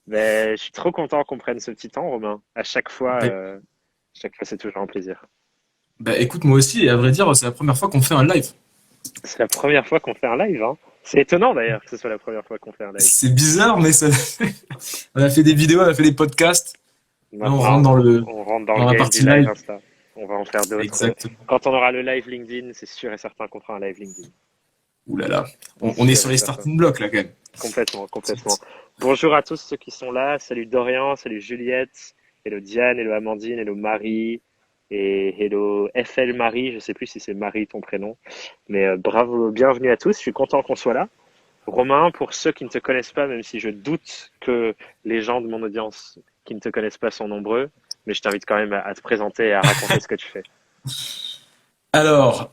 Ben, je suis trop content qu'on prenne ce petit temps, Romain. Bah, Chaque fois, c'est toujours un plaisir. bah, écoute, moi aussi, et à vrai dire, c'est la première fois qu'on fait un live. C'est la première fois qu'on fait un live, hein. C'est étonnant d'ailleurs que ce soit la première fois qu'on fait un live. C'est bizarre, mais ça... on a fait des vidéos, on a fait des podcasts. Là, on rentre Maintenant, on rentre dans le dans la game du partie live live. Insta. On va en faire d'autres. Exactement. Quand on aura le live LinkedIn, c'est sûr et certain qu'on fera un live LinkedIn. Ouh là là. On est Sûr sur et les certain. starting blocks, là, quand même. Complètement, complètement. Bonjour à tous ceux qui sont là. Salut Dorian, salut Juliette, hello Diane, hello Amandine, hello Marie et hello FL Marie. Je sais plus si c'est Marie ton prénom, mais bravo, bienvenue à tous. Je suis content qu'on soit là. Romain, pour ceux qui ne te connaissent pas, même si je doute que les gens de mon audience qui ne te connaissent pas sont nombreux, mais je t'invite quand même à te présenter et à raconter ce que tu fais. Alors,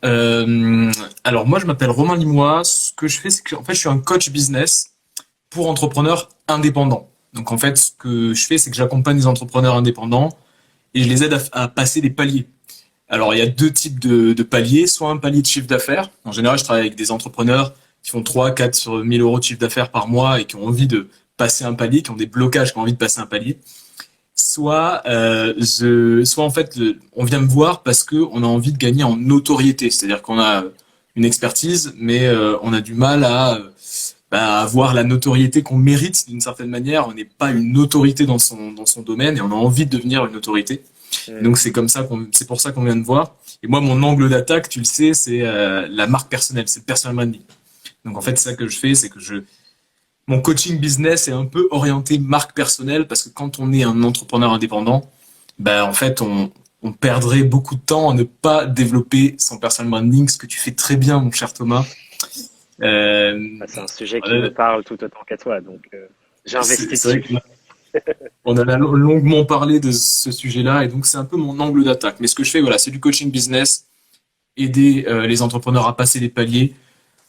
alors moi, je m'appelle Romain Limois. Ce que je fais, c'est que, en fait, je suis un coach business pour entrepreneurs indépendants. Donc, en fait, ce que je fais, c'est que j'accompagne les entrepreneurs indépendants et je les aide à passer des paliers. Alors, il y a deux types de paliers. Soit un palier de chiffre d'affaires. En général, je travaille avec des entrepreneurs qui font 3, 4 sur 1000 euros de chiffre d'affaires par mois et qui ont envie de passer un palier, qui ont des blocages, qui ont envie de passer un palier. Soit en fait, on vient me voir parce que on a envie de gagner en notoriété. C'est-à-dire qu'on a une expertise, mais on a du mal à avoir la notoriété qu'on mérite d'une certaine manière. On n'est pas une autorité dans son domaine et on a envie de devenir une autorité. Hmm. Donc c'est pour ça qu'on vient de voir. Et moi, mon angle d'attaque, tu le sais, c'est la marque personnelle, c'est le personal branding. Donc en fait, ça que je fais, c'est que mon coaching business est un peu orienté marque personnelle parce que quand on est un entrepreneur indépendant, en fait, on perdrait beaucoup de temps à ne pas développer son personal branding, ce que tu fais très bien, mon cher Thomas. Euh, Bah, c'est un sujet qui me euh, parle tout autant qu'à toi, donc j'ai investi c'est vrai dessus. qu'on a longuement parlé de ce sujet-là et donc c'est un peu mon angle d'attaque. Mais ce que je fais, voilà, c'est du coaching business, aider les entrepreneurs à passer des paliers.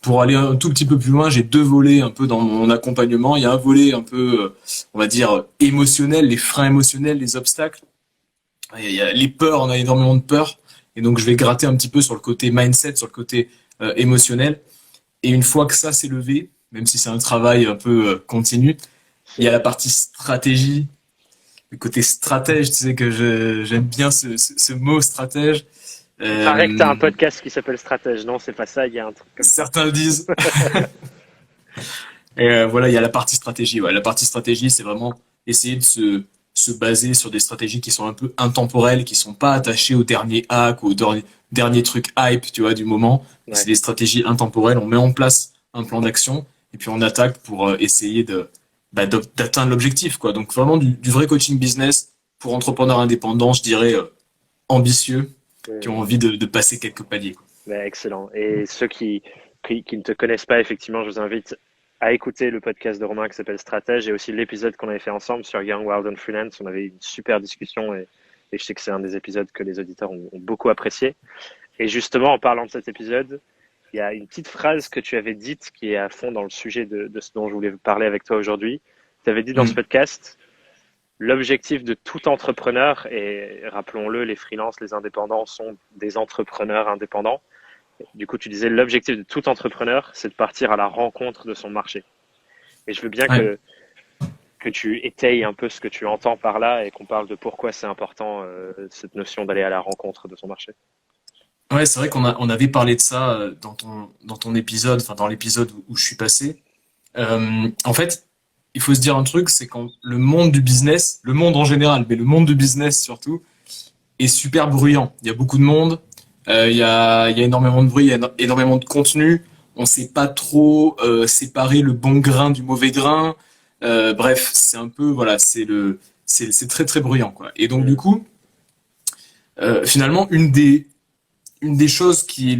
Pour aller un tout petit peu plus loin, j'ai deux volets un peu dans mon accompagnement. Il y a un volet un peu, on va dire, émotionnel, les freins émotionnels, les obstacles. Il y a les peurs, on a énormément de peurs. Et donc, je vais gratter un petit peu sur le côté mindset, sur le côté émotionnel. Et une fois que ça s'est levé, même si c'est un travail un peu continu, il y a la partie stratégie, le côté stratège. Tu sais que j'aime bien ce mot stratège. Il paraît que tu as un Euh, podcast qui s'appelle Stratège. Non, c'est pas ça, il y a un truc comme ça. Certains le disent. Et voilà, il y a la partie stratégie. Ouais. La partie stratégie, c'est vraiment essayer de se baser sur des stratégies qui sont un peu intemporelles, qui sont pas attachées au dernier hack ou au dernier truc hype, tu vois, du moment. C'est Ouais, des stratégies intemporelles. On met en place un plan d'action et puis on attaque pour essayer d'atteindre l'objectif, quoi. Donc vraiment du vrai coaching business pour entrepreneurs indépendants, je dirais ambitieux, qui ont hmm. envie de passer quelques paliers, quoi. Bah, excellent. Et ceux qui ne te connaissent pas, effectivement, je vous invite à écouter le podcast de Romain qui s'appelle Stratège et aussi l'épisode qu'on avait fait ensemble sur Young, Wild and Freelance. On avait eu une super discussion et je sais que c'est un des épisodes que les auditeurs ont beaucoup apprécié. Et justement, en parlant de cet épisode, il y a une petite phrase que tu avais dite qui est à fond dans le sujet de ce dont je voulais parler avec toi aujourd'hui. Tu avais dit dans ce Mm. podcast, l'objectif de tout entrepreneur, et rappelons-le, les freelances, les indépendants sont des entrepreneurs indépendants. Du coup, tu disais l'objectif de tout entrepreneur, c'est de partir à la rencontre de son marché. Et je veux bien Ouais. que tu étayes un peu ce que tu entends par là et qu'on parle de pourquoi c'est important cette notion d'aller à la rencontre de son marché. Ouais, c'est vrai on avait parlé de ça dans ton épisode, enfin dans l'épisode où je suis passé. En fait, il faut se dire un truc, c'est quand le monde du business, le monde en général, mais le monde du business surtout, est super bruyant. Il y a beaucoup de monde, il y a énormément de bruit, il y a énormément de contenu. On sait pas trop séparer le bon grain du mauvais grain. Bref, c'est un peu voilà, c'est très très bruyant quoi. Et donc du Mm. coup, finalement, une des choses qui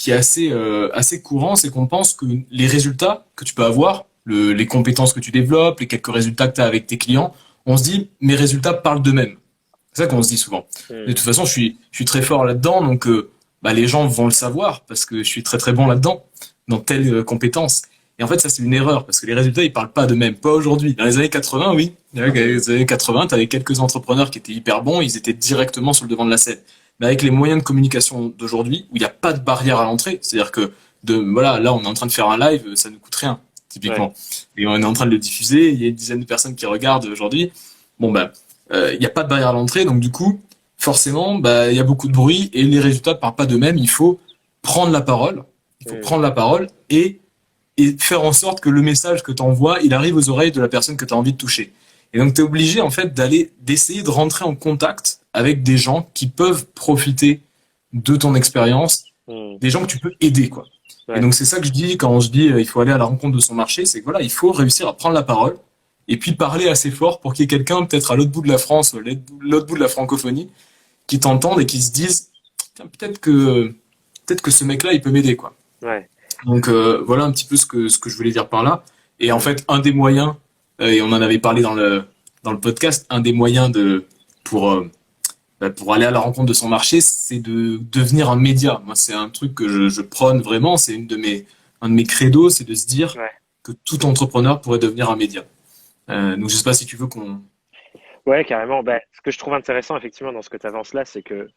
est assez courant, c'est qu'on pense que les résultats que tu peux avoir, les compétences que tu développes, les quelques résultats que tu as avec tes clients, on se dit mes résultats parlent d'eux-mêmes. C'est ça qu'on se dit souvent. De toute Mm. façon, je suis très fort là-dedans, donc les gens vont le savoir parce que je suis très très bon là-dedans, dans telle compétence. Et en fait, ça c'est une erreur parce que les résultats ils parlent pas d'eux-mêmes, pas aujourd'hui. Dans les années 80, oui, dans les années 80, tu avais quelques entrepreneurs qui étaient hyper bons, ils étaient directement sur le devant de la scène. Mais avec les moyens de communication d'aujourd'hui, où il n'y a pas de barrière à l'entrée, c'est-à-dire que voilà, là on est en train de faire un live, ça ne coûte rien. Ouais. typiquement. Et on est en train de le diffuser, il y a une dizaine de personnes qui regardent aujourd'hui. Bon, bah, il n'y a pas de barrière à l'entrée, donc du coup, forcément, bah, il y a beaucoup de bruit et les résultats ne parlent pas d'eux-mêmes. Il faut prendre la parole. Il faut Mm. prendre la parole et faire en sorte que le message que tu envoies, il arrive aux oreilles de la personne que tu as envie de toucher. Et donc, tu es obligé, en fait, d'essayer de rentrer en contact avec des gens qui peuvent profiter de ton expérience, Mm. des gens que tu peux aider, quoi. Et Ouais. donc, c'est ça que je dis quand je dis il faut aller à la rencontre de son marché, c'est que voilà, il faut réussir à prendre la parole et puis parler assez fort pour qu'il y ait quelqu'un, peut-être à l'autre bout de la France, l'autre bout de la francophonie, qui t'entendent et qui se disent, tiens, peut-être que ce mec-là, il peut m'aider, quoi. Ouais. Donc voilà un petit peu ce que je voulais dire par là. Et en Mm. fait, un des moyens, et on en avait parlé dans le podcast, un des moyens pour, euh, pour aller à la rencontre de son marché, c'est de devenir un média. Moi, c'est un truc que je prône vraiment. C'est un de mes credos, c'est de se dire Ouais. que tout entrepreneur pourrait devenir un média. Donc je sais pas si tu veux qu'on... Ouais, carrément. Ben, ce que je trouve intéressant, effectivement, dans ce que tu avances là, c'est que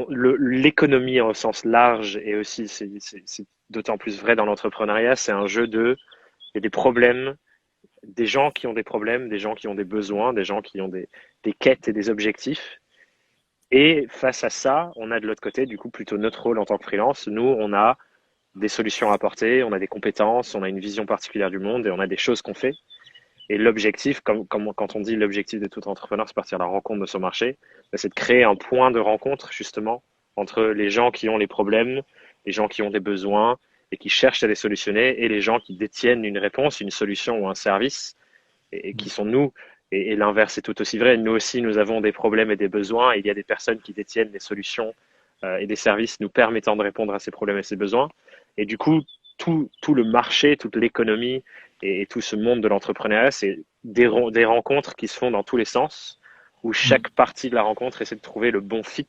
l'économie au sens large et aussi, c'est d'autant plus vrai dans l'entrepreneuriat, c'est un jeu il y a des problèmes, des gens qui ont des problèmes, des gens qui ont des besoins, des gens qui ont des quêtes et des objectifs. Et face à ça, on a de l'autre côté, du coup, plutôt notre rôle en tant que freelance. Nous, on a des solutions à apporter, on a des compétences, on a une vision particulière du monde et on a des choses qu'on fait. Et l'objectif, quand on dit l'objectif de tout entrepreneur, c'est partir à la rencontre de son marché, ben, c'est de créer un point de rencontre justement entre les gens qui ont les problèmes, les gens qui ont des besoins et qui cherchent à les solutionner et les gens qui détiennent une réponse, une solution ou un service et qui sont nous. Et l'inverse est tout aussi vrai. Nous aussi, nous avons des problèmes et des besoins. Et il y a des personnes qui détiennent des solutions et des services nous permettant de répondre à ces problèmes et ces besoins. Et du coup, tout le marché, toute l'économie et tout ce monde de l'entrepreneuriat, c'est des rencontres qui se font dans tous les sens, où chaque partie de la rencontre essaie de trouver le bon fit,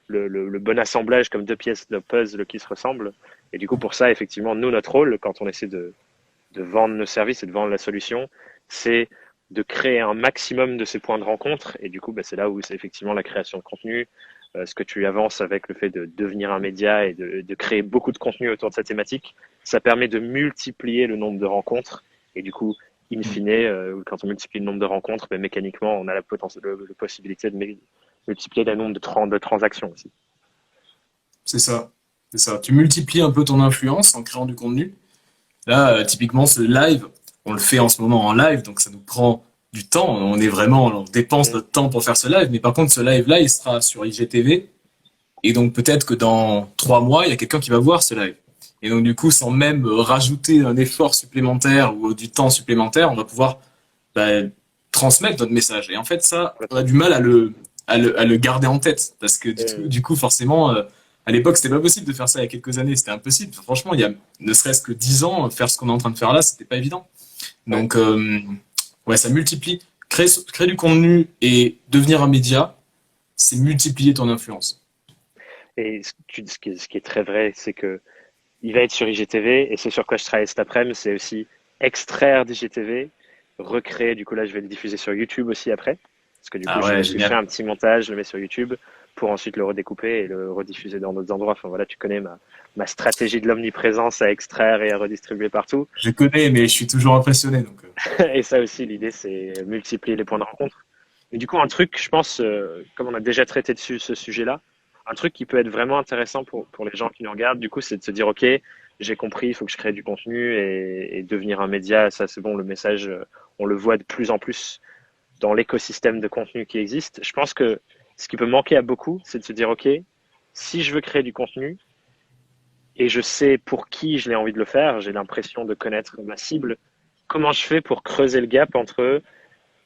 le bon assemblage comme deux pièces de puzzle qui se ressemblent. Et du coup, pour ça, effectivement, nous, notre rôle, quand on essaie de vendre nos services et de vendre la solution, c'est de créer un maximum de ces points de rencontre. Et du coup, bah, c'est là où c'est effectivement la création de contenu, ce que tu avances avec le fait de devenir un média et de créer beaucoup de contenu autour de sa thématique. Ça permet de multiplier le nombre de rencontres. Et du coup, in fine, quand on multiplie le nombre de rencontres, bah, mécaniquement, on a la possibilité de multiplier le nombre de transactions aussi. C'est ça. C'est ça. Tu multiplies un peu ton influence en créant du contenu. Là, typiquement, ce live, on le fait en ce moment en live, donc ça nous prend du temps. On dépense Mm. notre temps pour faire ce live. Mais par contre, ce live-là, il sera sur IGTV. Et donc, peut-être que dans 3 mois, il y a quelqu'un qui va voir ce live. Et donc, du coup, sans même rajouter un effort supplémentaire ou du temps supplémentaire, on va pouvoir bah, transmettre notre message. Et en fait, ça, on a du mal à le garder en tête. Parce que Mm. du coup forcément, à l'époque, c'était pas possible de faire ça il y a quelques années. C'était impossible. Franchement, il y a ne serait-ce que 10 ans, faire ce qu'on est en train de faire là, c'était pas évident. Ouais. Donc, ouais, ça multiplie. Créer du contenu et devenir un média, c'est multiplier ton influence. Et ce qui est très vrai, c'est que il va être sur IGTV et c'est sur quoi je travaille cet après-midi, c'est aussi extraire d'IGTV, recréer, du coup là je vais le diffuser sur YouTube aussi après, parce que du coup Ah ouais, je fais génial. un petit montage, je le mets sur YouTube pour ensuite le redécouper et le rediffuser dans d'autres endroits. Enfin voilà, tu connais ma stratégie de l'omniprésence à extraire et à redistribuer partout. Je connais, mais je suis toujours impressionné. Donc, Et ça aussi, l'idée c'est multiplier les points de rencontre. Et du coup, un truc, je pense, comme on a déjà traité dessus ce sujet-là, un truc qui peut être vraiment intéressant pour les gens qui nous regardent, du coup, c'est de se dire, OK, j'ai compris, il faut que je crée du contenu et devenir un média. Ça, c'est bon, le message, on le voit de plus en plus dans l'écosystème de contenu qui existe. Je pense que ce qui peut manquer à beaucoup, c'est de se dire, OK, si je veux créer du contenu et je sais pour qui je l'ai envie de le faire, j'ai l'impression de connaître ma cible, comment je fais pour creuser le gap entre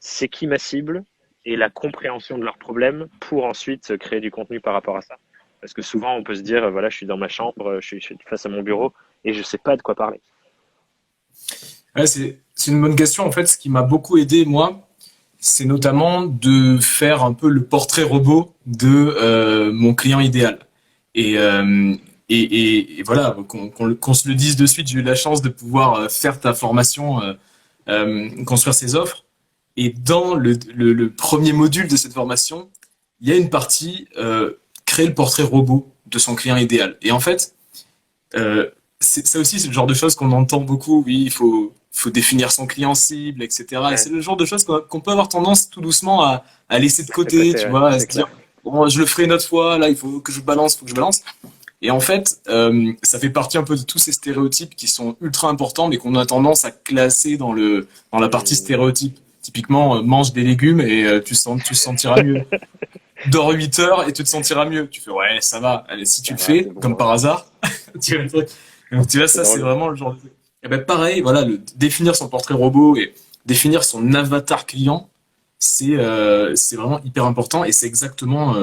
c'est qui ma cible et la compréhension de leurs problèmes pour ensuite créer du contenu par rapport à ça. Parce que souvent, on peut se dire, voilà, je suis dans ma chambre, je suis face à mon bureau et je ne sais pas de quoi parler. ouais, c'est une bonne question. En fait, ce qui m'a beaucoup aidé, moi, c'est notamment de faire un peu le portrait robot de mon client idéal. Et, euh, et voilà, qu'on se le dise de suite, j'ai eu la chance de pouvoir faire ta formation, construire ses offres. Et dans le premier module de cette formation, il y a une partie créer le portrait robot de son client idéal. Et en fait, euh, ça aussi, c'est le genre de choses qu'on entend beaucoup. Oui, faut définir son client cible, etc. Et Ouais, c'est le genre de choses qu'on peut avoir tendance tout doucement à laisser de de côté, côté, tu ouais, vois, à c'est se dire, clair. bon, je le ferai une autre fois, là, il faut que je balance. Et en fait, ça fait partie un peu de tous ces stéréotypes qui sont ultra importants, mais qu'on a tendance à classer dans la partie Hmm. stéréotype. Typiquement, mange des légumes et tu te sentiras mieux. Dors 8 heures et tu te sentiras mieux. Tu fais, ouais, ça va. Allez, si tu Ça le va, c'est fais, comme bon, par ouais. hasard, tu vas le truc. Donc, tu vois, C'est ça, c'est drôle. vraiment le genre de truc. Et ben, pareil, voilà, définir son portrait robot et définir son avatar client, c'est vraiment hyper important et c'est exactement,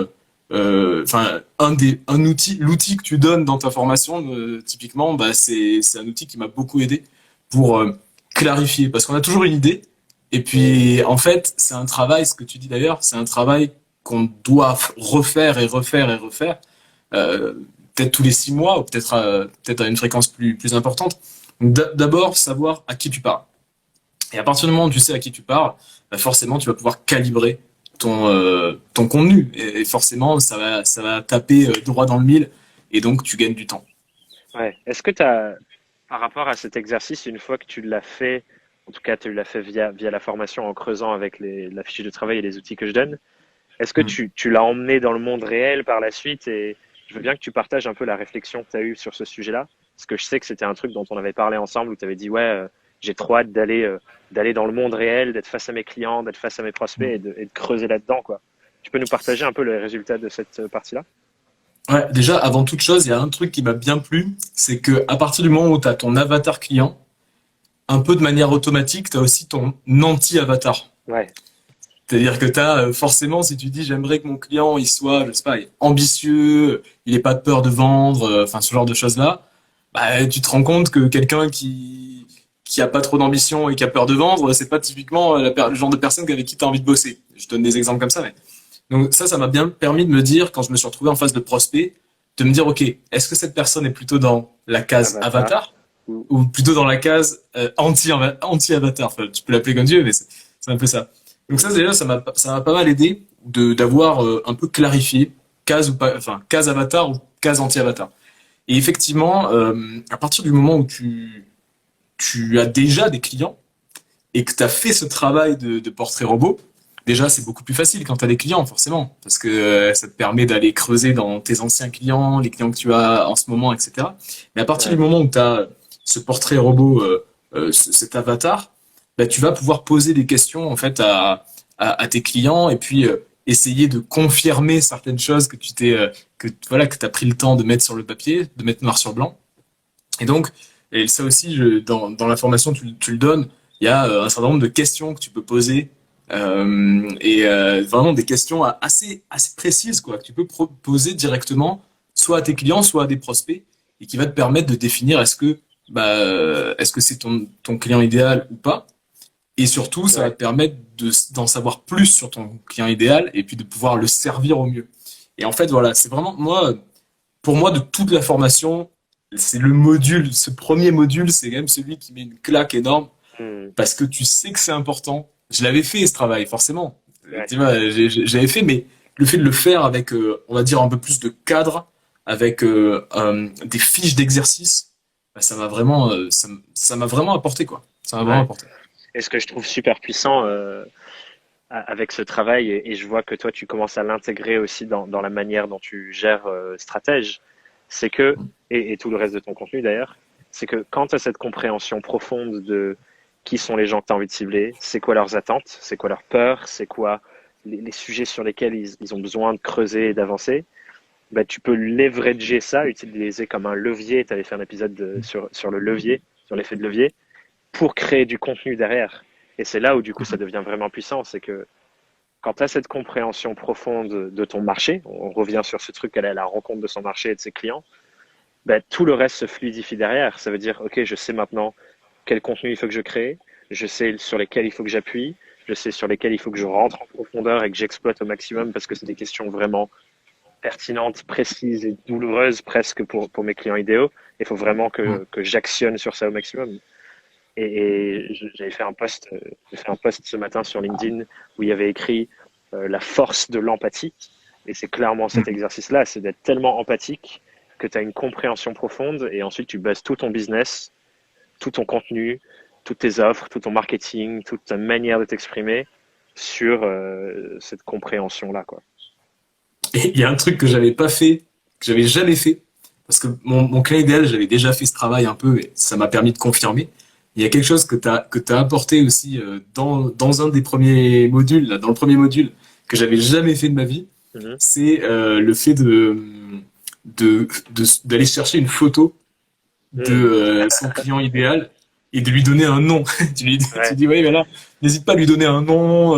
enfin, l'outil que tu donnes dans ta formation, typiquement, bah, c'est un outil qui m'a beaucoup aidé pour clarifier, parce qu'on a toujours une idée, et Hmm. puis, en fait, c'est un travail, ce que tu dis d'ailleurs, c'est un travail qu'on doit refaire et refaire et refaire, euh, peut-être tous les 6 mois ou peut-être à une fréquence plus importante. Donc, d'abord, savoir à qui tu parles. Et à partir du moment où tu sais à qui tu parles, bah forcément, tu vas pouvoir calibrer ton contenu. Et forcément, ça va taper droit dans le mille. Et donc, tu gagnes du temps. Ouais. Est-ce que tu as, par rapport à cet exercice, une fois que tu l'as fait, en tout cas tu l'as fait via la formation en creusant avec la fiche de travail et les outils que je donne, est-ce que Mm. tu l'as emmené dans le monde réel par la suite? Et je veux bien que tu partages un peu la réflexion que tu as eue sur ce sujet-là, parce que je sais que c'était un truc dont on avait parlé ensemble, où tu avais dit, ouais, j'ai trop hâte d'aller dans le monde réel, d'être face à mes clients, d'être face à mes prospects et de creuser là-dedans, quoi. Tu peux nous partager un peu les résultats de cette partie-là? Ouais, déjà, avant toute chose, il y a un truc qui m'a bien plu, c'est que à partir du moment où tu as ton avatar client, un peu de manière automatique, tu as aussi ton anti-avatar. Ouais, C'est-à-dire que tu as forcément, si tu dis j'aimerais que mon client il soit, je sais pas, ambitieux, il ait pas de peur de vendre, enfin ce genre de choses-là, bah, tu te rends compte que quelqu'un qui a pas trop d'ambition et qui a peur de vendre, c'est pas typiquement le genre de personne avec qui tu as envie de bosser. Je donne des exemples comme ça, mais donc ça m'a bien permis de me dire quand je me suis retrouvé en face de prospect, de me dire ok, est-ce que cette personne est plutôt dans la case avatar. avatar Ou- ou plutôt dans la case anti-avatar. Enfin, tu peux l'appeler comme Dieu, mais c'est un peu ça. Donc ça, déjà, ça m'a pas mal aidé d'avoir un peu clarifié case ou pas, enfin, case avatar ou case anti-avatar. Et effectivement, à partir du moment où tu as déjà des clients et que tu as fait ce travail de portrait robot, déjà, c'est beaucoup plus facile quand tu as des clients, forcément, parce que ça te permet d'aller creuser dans tes anciens clients, les clients que tu as en ce moment, etc. Mais à partir du Ouais, moment où tu as ce portrait robot, cet avatar, bah, tu vas pouvoir poser des questions en fait à tes clients et puis essayer de confirmer certaines choses que voilà que tu as pris le temps de mettre sur le papier, de mettre noir sur blanc. Et donc, et ça aussi, dans la formation, tu le donnes, il y a un certain nombre de questions que tu peux poser, vraiment des questions assez précises, quoi, que tu peux poser directement, soit à tes clients, soit à des prospects, et qui va te permettre de définir est-ce que c'est ton client idéal ou pas. Et surtout, ça va ouais. te permettre d'en savoir plus sur ton client idéal et puis de pouvoir le servir au mieux. Et en fait, voilà, c'est vraiment, pour moi, de toute la formation, c'est le module, ce premier module, c'est quand même celui qui met une claque énorme Hmm. parce que tu sais que c'est important. Je l'avais fait ce travail, forcément. Ouais. Tu vois, j'avais fait, mais le fait de le faire avec, on va dire, un peu plus de cadre, avec des fiches d'exercice, bah, ça m'a vraiment apporté, quoi. Ça m'a vraiment Ouais. apporté. Et ce que je trouve super puissant avec ce travail, et je vois que toi, tu commences à l'intégrer aussi dans la manière dont tu gères Stratège, c'est que, et tout le reste de ton contenu d'ailleurs, c'est que quand tu as cette compréhension profonde de qui sont les gens que tu as envie de cibler, c'est quoi leurs attentes, c'est quoi leurs peurs, c'est quoi les sujets sur lesquels ils ont besoin de creuser et d'avancer, bah, tu peux leverager ça, utiliser comme un levier. Tu avais fait un épisode sur le levier, sur l'effet de levier, pour créer du contenu derrière. Et c'est là où du coup ça devient vraiment puissant, c'est que quand tu as cette compréhension profonde de ton marché, on revient sur ce truc qu'elle est à la rencontre de son marché et de ses clients, ben, tout le reste se fluidifie derrière. Ça veut dire, ok, je sais maintenant quel contenu il faut que je crée, je sais sur lesquels il faut que j'appuie, je sais sur lesquels il faut que je rentre en profondeur et que j'exploite au maximum parce que c'est des questions vraiment pertinentes, précises et douloureuses presque pour mes clients idéaux. Il faut vraiment que j'actionne sur ça au maximum. J'avais fait j'ai fait un post ce matin sur LinkedIn où il y avait écrit la force de l'empathie. Et c'est clairement cet exercice-là, c'est d'être tellement empathique que tu as une compréhension profonde et ensuite tu bases tout ton business, tout ton contenu, toutes tes offres, tout ton marketing, toute ta manière de t'exprimer sur cette compréhension-là, quoi. Et il y a un truc que j'avais pas fait, que j'avais jamais fait, parce que mon client idéal, j'avais déjà fait ce travail un peu, et ça m'a permis de confirmer. Il y a quelque chose que t'as apporté aussi dans un des premiers modules, là, dans le premier module, que j'avais jamais fait de ma vie, Mhm. c'est le fait d'aller chercher une photo de Mhm. son client idéal et de lui donner un nom. Tu Ouais. dis, oui, mais là, n'hésite pas à lui donner un nom,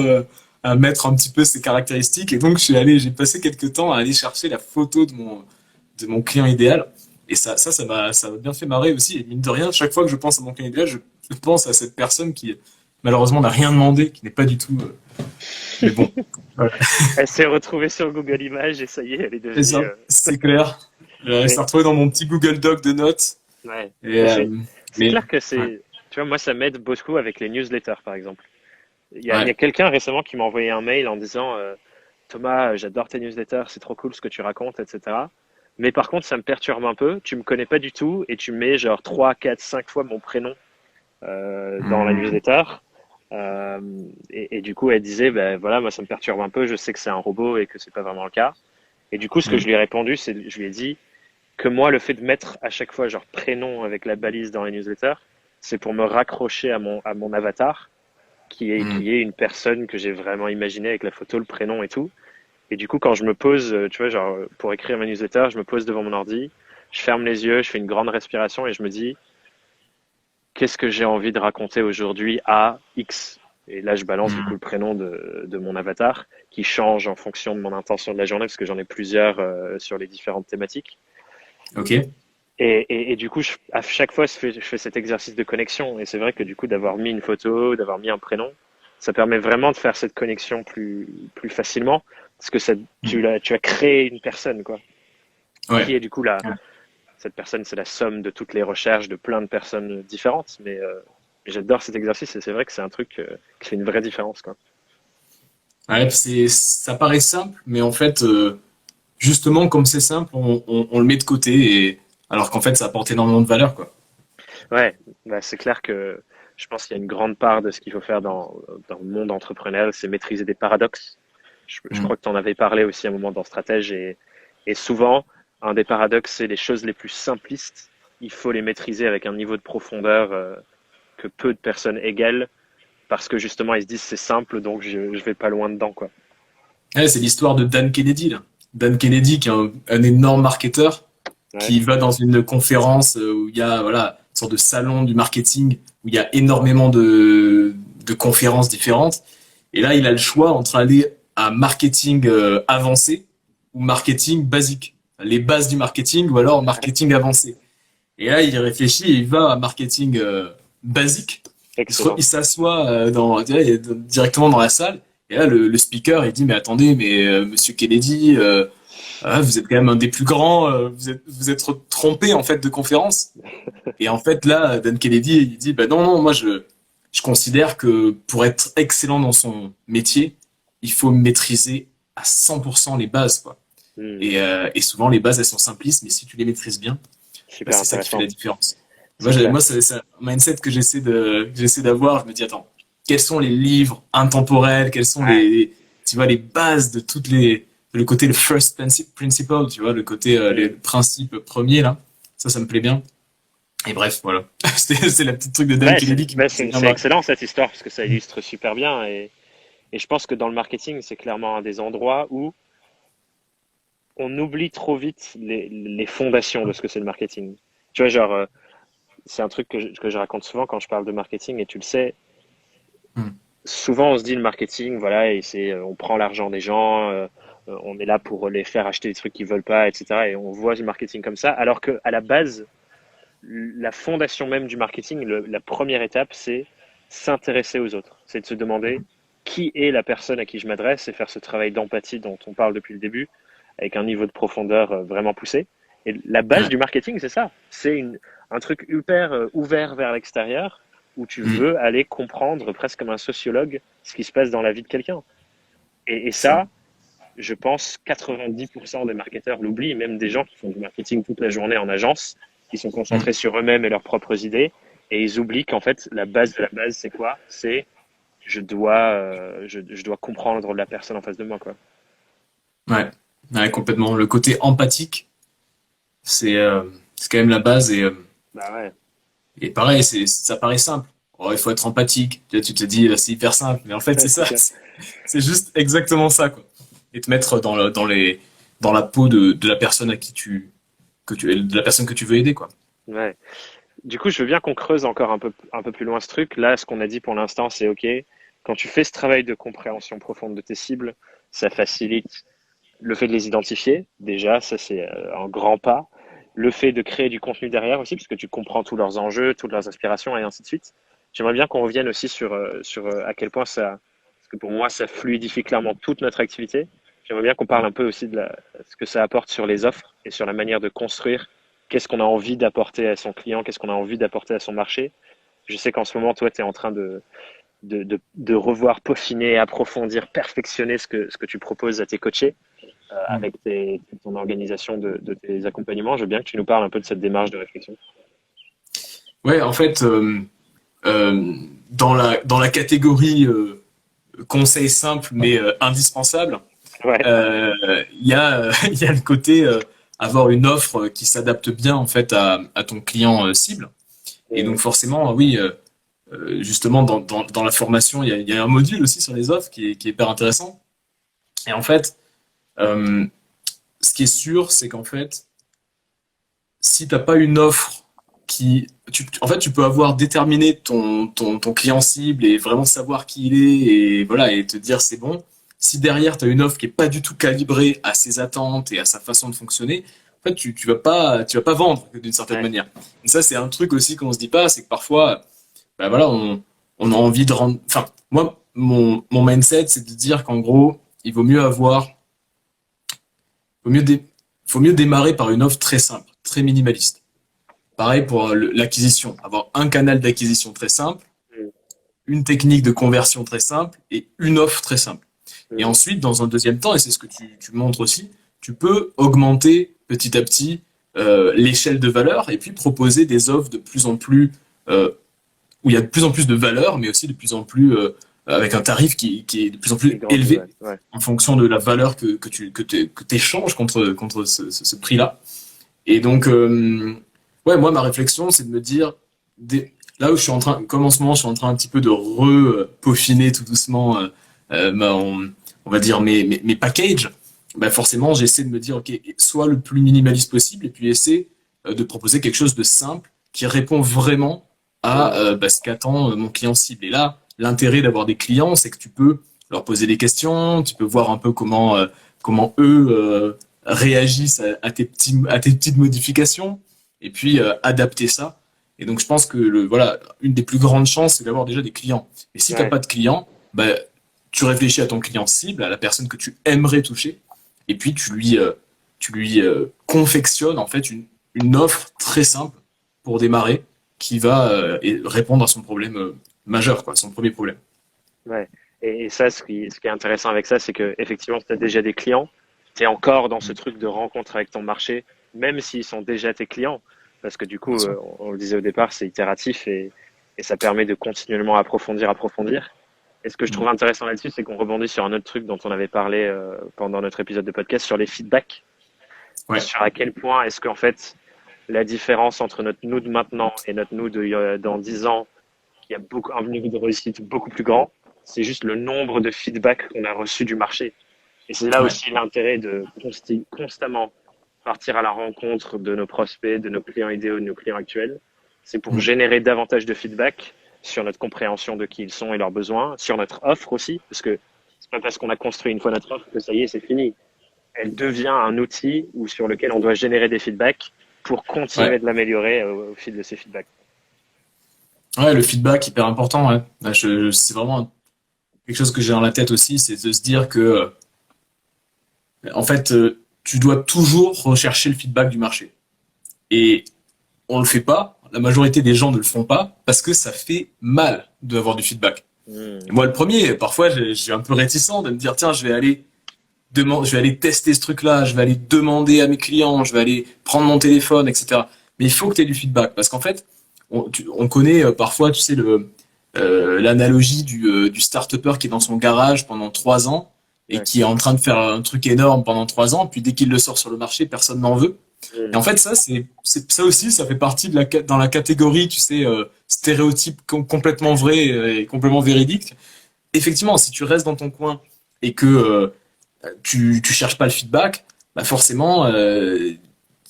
à mettre un petit peu ses caractéristiques. Et donc, j'ai passé quelques temps à aller chercher la photo de mon client idéal. Et ça m'a bien fait marrer aussi. Et mine de rien, chaque fois que je pense à mon client idéal, je pense à cette personne qui, malheureusement, n'a rien demandé, qui n'est pas du tout, mais bon. Voilà. Elle s'est retrouvée sur Google Images et ça y est, elle est C'est devenue. ça. C'est clair. Elle s'est Mais retrouvée dans mon petit Google Doc de notes. ouais, Et, mais c'est mais, clair que ouais. tu vois, moi ça m'aide beaucoup avec les newsletters par exemple. Il y a Ouais. quelqu'un récemment qui m'a envoyé un mail en disant Thomas, j'adore tes newsletters, c'est trop cool ce que tu racontes, etc. Mais par contre, ça me perturbe un peu. Tu me connais pas du tout et tu mets genre 3, 4, 5 fois mon prénom dans la Hmm. newsletter. Euh, et du coup, elle disait, ben voilà, moi ça me perturbe un peu. Je sais que c'est un robot et que c'est pas vraiment le cas. Et du coup, ce que je Hmm. lui ai répondu, c'est, je lui ai dit que moi, le fait de mettre à chaque fois genre prénom avec la balise dans les newsletters, c'est pour me raccrocher à mon avatar, Hmm. qui est une personne que j'ai vraiment imaginée avec la photo, le prénom et tout. Et du coup, quand je me pose, tu vois, genre, pour écrire ma newsletter, je me pose devant mon ordi, je ferme les yeux, je fais une grande respiration et je me dis, qu'est-ce que j'ai envie de raconter aujourd'hui à X? Et là, je balance du coup Hmm. le prénom de mon avatar qui change en fonction de mon intention de la journée parce que j'en ai plusieurs sur les différentes thématiques. Ok. Et du coup, à chaque fois, je fais cet exercice de connexion. Et c'est vrai que du coup, d'avoir mis une photo, d'avoir mis un prénom, ça permet vraiment de faire cette connexion plus facilement parce que Hmm. tu as créé une personne, quoi. Ouais. Qui est du coup cette personne, c'est la somme de toutes les recherches de plein de personnes différentes. Mais j'adore cet exercice et c'est vrai que c'est un truc qui fait une vraie différence, quoi. Ouais, ça paraît simple, mais en fait, justement, comme c'est simple, on le met de côté, alors qu'en fait, ça apporte énormément de valeur, quoi. Ouais, bah, c'est clair que je pense qu'il y a une grande part de ce qu'il faut faire dans le monde entrepreneurial, c'est maîtriser des paradoxes. Je Hmm. crois que tu en avais parlé aussi à un moment dans Stratège et souvent, un des paradoxes, c'est les choses les plus simplistes. Il faut les maîtriser avec un niveau de profondeur que peu de personnes égalent parce que justement, ils se disent c'est simple, donc je vais pas loin dedans, quoi. Ouais, c'est l'histoire de Dan Kennedy, là. Dan Kennedy, qui est un énorme marketeur, Ouais. qui va dans une conférence où il y a, voilà, une sorte de salon du marketing, où il y a énormément de conférences différentes. Et là, il a le choix entre aller à marketing avancé ou marketing basique. Les bases du marketing ou alors marketing avancé. Et là, il réfléchit et il va à marketing basique. Excellent. Il s'assoit directement dans la salle. Et là, le speaker, il dit, mais attendez, mais Monsieur Kennedy, vous êtes quand même un des plus grands, vous êtes trompé en fait de conférence. Et en fait, là, Dan Kennedy, il dit, bah non, non, je considère que pour être excellent dans son métier, il faut maîtriser à 100% les bases, quoi. Hmm. Et souvent, les bases, elles sont simplistes, mais si tu les maîtrises bien, bah, Super c'est ça qui fait la intéressant. différence. C'est clair. Moi c'est un mindset que j'essaie d'avoir. Je me dis, attends, quels sont les livres intemporels, quels sont Ouais. tu vois, les bases de le côté le first principle, tu vois, le côté, les Hmm. principes premiers, là. Ça me plaît bien. Et bref, voilà. C'est la petite truc de Dan Ouais, Kennedy qui me faisait bien c'est marrer. excellent cette histoire parce que ça illustre super bien et je pense que dans le marketing, c'est clairement un des endroits où on oublie trop vite les fondations de ce que c'est le marketing. Tu vois, genre, c'est un truc que je raconte souvent quand je parle de marketing et tu le sais, Hmm. souvent on se dit le marketing, voilà, et c'est on prend l'argent des gens, on est là pour les faire acheter des trucs qu'ils veulent pas, etc. Et on voit le marketing comme ça, alors que à la base, la fondation même du marketing, la première étape, c'est s'intéresser aux autres. C'est de se demander qui est la personne à qui je m'adresse et faire ce travail d'empathie dont on parle depuis le début, avec un niveau de profondeur vraiment poussé. Et la base Ouais. du marketing, c'est ça. C'est un truc hyper ouvert vers l'extérieur où tu Hmm. veux aller comprendre presque comme un sociologue ce qui se passe dans la vie de quelqu'un. Et Ça. ça, je pense 90% des marketeurs l'oublient, même des gens qui font du marketing toute la journée en agence, qui sont Mm. concentrés sur eux-mêmes et leurs propres idées, et ils oublient qu'en fait, la base de la base, c'est quoi? C'est je dois comprendre la personne en face de moi, quoi. Ouais. Ouais, complètement. Le côté empathique, c'est quand même la base Bah ouais, et pareil, ça paraît simple. Oh, il faut être empathique. Tu te dis, c'est hyper simple, mais en fait, ouais, c'est c'est ça. clair. C'est juste exactement ça, quoi. Et te mettre dans la peau de la personne de la personne que tu veux aider, quoi. Ouais. Du coup, je veux bien qu'on creuse encore un peu plus loin ce truc. Là, ce qu'on a dit pour l'instant, c'est OK. Quand tu fais ce travail de compréhension profonde de tes cibles, ça facilite le fait de les identifier. Déjà, ça, c'est un grand pas. Le fait de créer du contenu derrière aussi, parce que tu comprends tous leurs enjeux, toutes leurs aspirations et ainsi de suite. J'aimerais bien qu'on revienne aussi sur à quel point ça, parce que pour moi, ça fluidifie clairement toute notre activité. J'aimerais bien qu'on parle un peu aussi de ce que ça apporte sur les offres et sur la manière de construire. Qu'est-ce qu'on a envie d'apporter à son client, qu'est-ce qu'on a envie d'apporter à son marché. Je sais qu'en ce moment, toi, tu es en train de revoir, peaufiner, approfondir, perfectionner ce que tu proposes à tes coachés Mm. avec ton organisation de tes accompagnements. Je veux bien que tu nous parles un peu de cette démarche de réflexion. Ouais, en fait, euh, dans la catégorie conseil simple mais indispensable, Ouais. il y a le côté avoir une offre qui s'adapte bien en fait à ton client cible. Et donc Mm. forcément, oui, justement dans la formation, il y a un module aussi sur les offres qui est hyper intéressant. Et en fait, euh, ce qui est sûr, c'est qu'en fait, si t'as pas une offre en fait, tu peux avoir déterminé ton client cible et vraiment savoir qui il est et voilà et te dire c'est bon. Si derrière tu as une offre qui est pas du tout calibrée à ses attentes et à sa façon de fonctionner, en fait, tu vas pas vendre d'une certaine Ouais. manière. Et ça, c'est un truc aussi qu'on se dit pas, c'est que parfois, bah voilà, on a envie de rendre. Enfin, moi, mon mindset, c'est de dire qu'en gros, il vaut mieux avoir, vaut mieux dé- faut mieux démarrer par une offre très simple, très minimaliste. Pareil pour l'acquisition, avoir un canal d'acquisition très simple, Mm. une technique de conversion très simple et une offre très simple. Et Mm. ensuite, dans un deuxième temps, et c'est ce que tu montres aussi, tu peux augmenter petit à petit l'échelle de valeur et puis proposer des offres de plus en plus euh, où il y a de plus en plus de valeur, mais aussi de plus en plus avec un tarif qui est de plus en Qui plus grandit, élevé ouais. Ouais. en fonction de la valeur que échanges contre ce prix-là. Et donc, ouais, moi, ma réflexion, c'est de me dire, là où je suis en train, comme en ce moment, je suis en train un petit peu de peaufiner tout doucement, on va dire, mes packages, bah forcément, j'essaie de me dire, OK, sois le plus minimaliste possible et puis essaie de proposer quelque chose de simple qui répond vraiment à Mm. bah, ce qu'attend mon client cible. Et là, l'intérêt d'avoir des clients, c'est que tu peux leur poser des questions, tu peux voir un peu comment eux réagissent à tes petites modifications et puis adapter ça. Et donc je pense que voilà, une des plus grandes chances, c'est d'avoir déjà des clients. Et si tu n'as Ouais. pas de clients, bah, tu réfléchis à ton client cible, à la personne que tu aimerais toucher, et puis tu lui confectionnes en fait une offre très simple pour démarrer qui va répondre à son problème majeur, quoi, son premier problème. Ouais. Et ça, ce qui est intéressant avec ça, c'est que effectivement, tu as déjà des clients, tu es encore dans ce truc de rencontre avec ton marché, même s'ils sont déjà tes clients. Parce que du Bien coup, sûr. on le disait au départ, c'est itératif et ça permet de continuellement approfondir, approfondir. Et ce que je trouve Mm. intéressant là-dessus, c'est qu'on rebondit sur un autre truc dont on avait parlé pendant notre épisode de podcast sur les feedbacks, Ouais, sur à quel point est-ce qu'en fait, la différence entre notre nous de maintenant et notre nous dans 10 ans, qui a beaucoup, un niveau de réussite beaucoup plus grand, c'est juste le nombre de feedbacks qu'on a reçus du marché. Et c'est là ouais. aussi l'intérêt de constamment partir à la rencontre de nos prospects, de nos clients idéaux, de nos clients actuels. C'est pour Mm. générer davantage de feedback sur notre compréhension de qui ils sont et leurs besoins, sur notre offre aussi, parce que c'est pas parce qu'on a construit une fois notre offre que ça y est, c'est fini. Elle devient un outil sur lequel on doit générer des feedbacks pour Ouais. continuer de l'améliorer au fil de ces feedbacks. Ouais, le feedback hyper important. Ouais. Là, c'est vraiment quelque chose que j'ai dans la tête aussi, c'est de se dire que en fait, tu dois toujours rechercher le feedback du marché. Et on le fait pas. La majorité des gens ne le font pas parce que ça fait mal d'avoir du feedback. Et Hmm. moi, le premier, parfois, j'ai un peu réticent de me dire, tiens, je vais aller je vais aller tester ce truc-là, je vais aller demander à mes clients, je vais aller prendre mon téléphone, etc. Mais il faut que tu aies du feedback parce qu'en fait, on connaît parfois, tu sais, l'analogie du start-upper qui est dans son garage pendant 3 ans et Ouais. qui est en train de faire un truc énorme pendant 3 ans, puis dès qu'il le sort sur le marché, personne n'en veut. Et en Mm. fait, ça aussi, ça fait partie dans la catégorie, tu sais, stéréotype complètement vrai et complètement véridique. Effectivement, si tu restes dans ton coin et que tu cherches pas le feedback, bah forcément,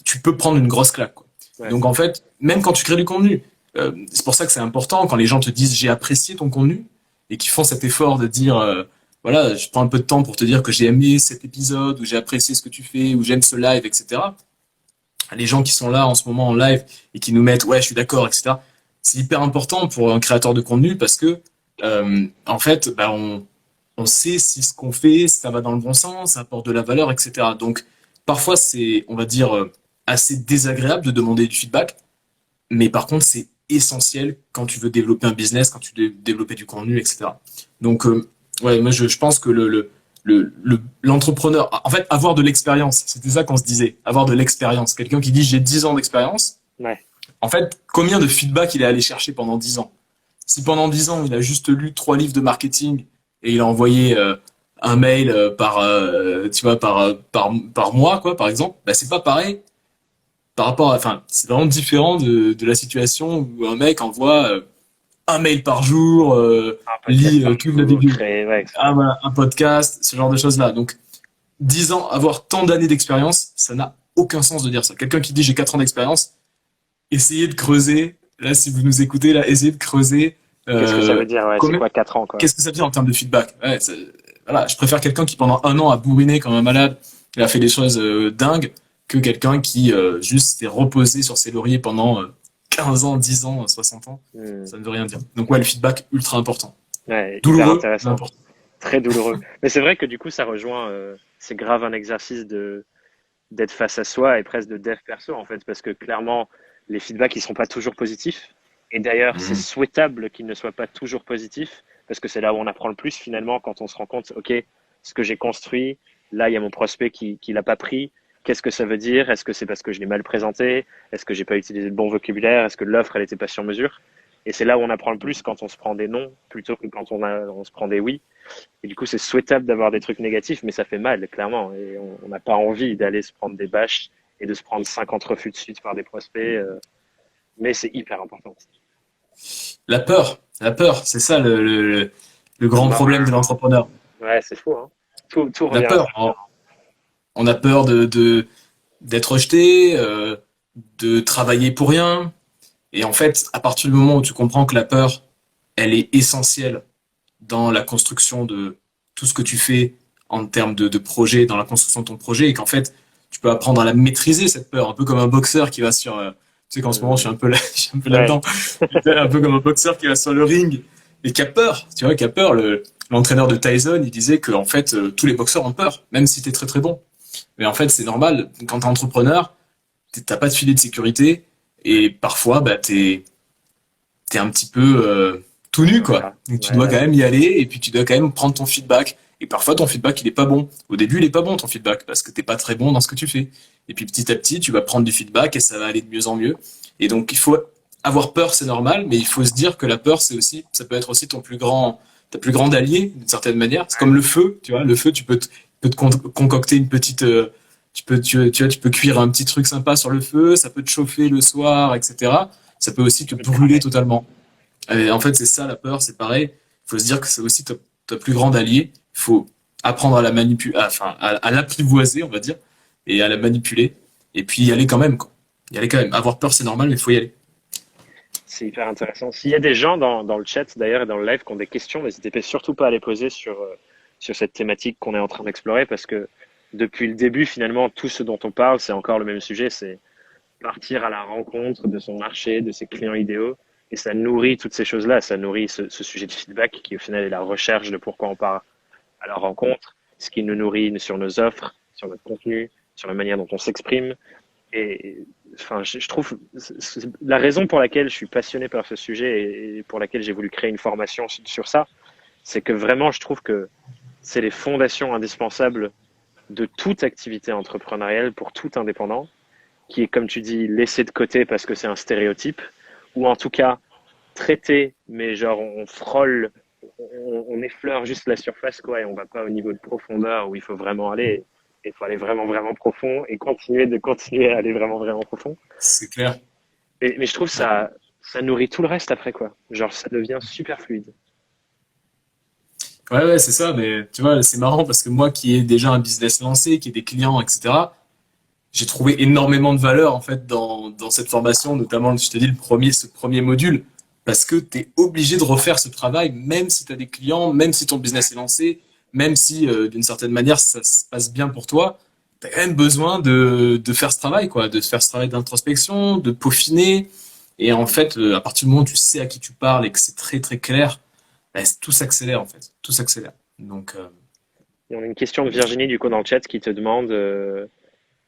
tu peux prendre une grosse claque, quoi. Ouais. Donc en fait, même quand tu crées du contenu, c'est pour ça que c'est important quand les gens te disent j'ai apprécié ton contenu et qu'ils font cet effort de dire voilà, je prends un peu de temps pour te dire que j'ai aimé cet épisode ou j'ai apprécié ce que tu fais ou j'aime ce live, etc. Les gens qui sont là en ce moment en live et qui nous mettent ouais, je suis d'accord, etc. C'est hyper important pour un créateur de contenu parce que en fait, bah, on sait si ce qu'on fait, ça va dans le bon sens, ça apporte de la valeur, etc. Donc, parfois, c'est, on va dire, assez désagréable de demander du feedback, mais par contre, c'est essentiel quand tu veux développer un business, quand tu veux développer du contenu, etc. Donc, ouais, moi, je pense que l'entrepreneur, en fait, avoir de l'expérience, c'était ça qu'on se disait, avoir de l'expérience. Quelqu'un qui dit j'ai 10 ans d'expérience, Ouais. en fait, combien de feedback il est allé chercher pendant 10 ans? Si pendant 10 ans, il a juste lu 3 livres de marketing et il a envoyé un mail tu vois, par mois, quoi, par exemple, bah, c'est pas pareil par rapport enfin, c'est vraiment différent de la situation où un mec envoie un mail par jour, Un podcast lit par toute la jour, Bible, créer, ouais, etc. voilà, un podcast, ce genre de choses-là. Donc, 10 ans, avoir tant d'années d'expérience, ça n'a aucun sens de dire ça. Quelqu'un qui dit j'ai 4 ans d'expérience, essayez de creuser. Là, si vous nous écoutez, là, essayez de creuser. Qu'est-ce que ça Euh, veut dire? Ouais, c'est comment- quoi 4 ans, quoi? Qu'est-ce que ça veut dire en termes de feedback? Ouais, voilà, je préfère quelqu'un qui pendant un an a bourriné comme un malade et a fait des choses dingues que quelqu'un qui juste s'est reposé sur ses lauriers pendant 15 ans, 10 ans, 60 ans. Hmm. Ça ne veut rien dire. Donc ouais, le feedback ultra important. Ouais, hyper Douloureux, mais intéressant. important. Très douloureux. Mais c'est vrai que du coup, ça rejoint, c'est grave un exercice d'être face à soi et presque de dev perso, en fait, parce que clairement, les feedbacks, ils sont pas toujours positifs. Et d'ailleurs, c'est Mhm. souhaitable qu'ils ne soient pas toujours positifs, parce que c'est là où on apprend le plus finalement, quand on se rend compte, OK, ce que j'ai construit, là, il y a mon prospect qui l'a pas pris. Qu'est-ce que ça veut dire? Est-ce que c'est parce que je l'ai mal présenté? Est-ce que j'ai pas utilisé le bon vocabulaire? Est-ce que l'offre, elle était pas sur mesure? Et c'est là où on apprend le plus quand on se prend des non, plutôt que quand on se prend des oui. Et du coup, c'est souhaitable d'avoir des trucs négatifs, mais ça fait mal, clairement. Et on n'a pas envie d'aller se prendre des bâches et de se prendre 50 refus de suite par des prospects. Mais c'est hyper important. La peur, c'est ça le grand Bah, problème de l'entrepreneur. ouais, c'est fou, hein. Tout La revient à peur. ça. On a peur d'être rejeté, de travailler pour rien. Et en fait, à partir du moment où tu comprends que la peur, elle est essentielle dans la construction de tout ce que tu fais en termes de projet, dans la construction de ton projet, et qu'en fait, tu peux apprendre à la maîtriser, cette peur, un peu comme un boxeur qui va sur... tu sais qu'en ce moment, je suis un peu là, je suis un peu Ouais, là-dedans, un peu comme un boxeur qui va sur le ring et qui a peur, tu vois, qui a peur. L'entraîneur de Tyson, il disait que en fait, tous les boxeurs ont peur, même si t'es très très bon. Mais en fait, c'est normal, quand t'es entrepreneur, t'as pas de filet de sécurité, et parfois, bah, t'es un petit peu tout nu, quoi. voilà. Donc tu Ouais, dois ouais, quand même y aller et puis tu dois quand même prendre ton feedback. Et parfois ton feedback il est pas bon. Au début il est pas bon ton feedback parce que t'es pas très bon dans ce que tu fais. Et puis petit à petit tu vas prendre du feedback et ça va aller de mieux en mieux. Et donc il faut avoir peur, c'est normal, mais il faut se dire que la peur c'est aussi, ça peut être aussi ta plus grande allié d'une certaine manière. C'est comme le feu, tu vois. Le feu peut te concocter une petite tu vois, tu peux cuire un petit truc sympa sur le feu, ça peut te chauffer le soir, etc. Ça peut aussi te tu peux te brûler cramer. totalement. Et en fait, c'est ça la peur, c'est pareil. Il faut se dire que c'est aussi ta plus grande alliée. Il faut apprendre à la manipuler, enfin, à l'apprivoiser, on va dire, et à la manipuler. Et puis y aller quand même, quoi. Y aller quand même. Avoir peur, c'est normal, mais il faut y aller. C'est hyper intéressant. S'il y a des gens dans le chat d'ailleurs et dans le live qui ont des questions, n'hésitez surtout pas à les poser sur cette thématique qu'on est en train d'explorer parce que depuis le début, finalement, tout ce dont on parle, c'est encore le même sujet, c'est partir à la rencontre de son marché, de ses clients idéaux. Et ça nourrit toutes ces choses-là. Ça nourrit ce sujet de feedback qui, au final, est la recherche de pourquoi on part à la rencontre, ce qui nous nourrit sur nos offres, sur notre contenu, sur la manière dont on s'exprime. Et enfin, je trouve la raison pour laquelle je suis passionné par ce sujet et pour laquelle j'ai voulu créer une formation sur ça, c'est que vraiment, je trouve que c'est les fondations indispensables de toute activité entrepreneuriale pour tout indépendant, qui est, comme tu dis, laissé de côté parce que c'est un stéréotype, ou en tout cas traité, mais genre on frôle, on effleure juste la surface, quoi, et on va pas au niveau de profondeur où il faut vraiment aller. Il faut aller vraiment, vraiment profond et continuer à aller vraiment, vraiment profond. C'est clair. Mais je trouve ça nourrit tout le reste après, quoi. Genre, ça devient super fluide. Ouais, ouais, c'est ça, mais tu vois, c'est marrant parce que moi qui ai déjà un business lancé, qui ai des clients, etc., j'ai trouvé énormément de valeur en fait dans cette formation, notamment, je te dis, ce premier module, parce que tu es obligé de refaire ce travail, même si tu as des clients, même si ton business est lancé, même si d'une certaine manière ça se passe bien pour toi, tu as quand même besoin de faire ce travail, quoi, de faire ce travail d'introspection, de peaufiner. Et en fait, à partir du moment où tu sais à qui tu parles et que c'est très très clair, bah, tout s'accélère en fait, tout s'accélère. Donc, Et on a une question de Virginie, du coup, dans le chat qui te demande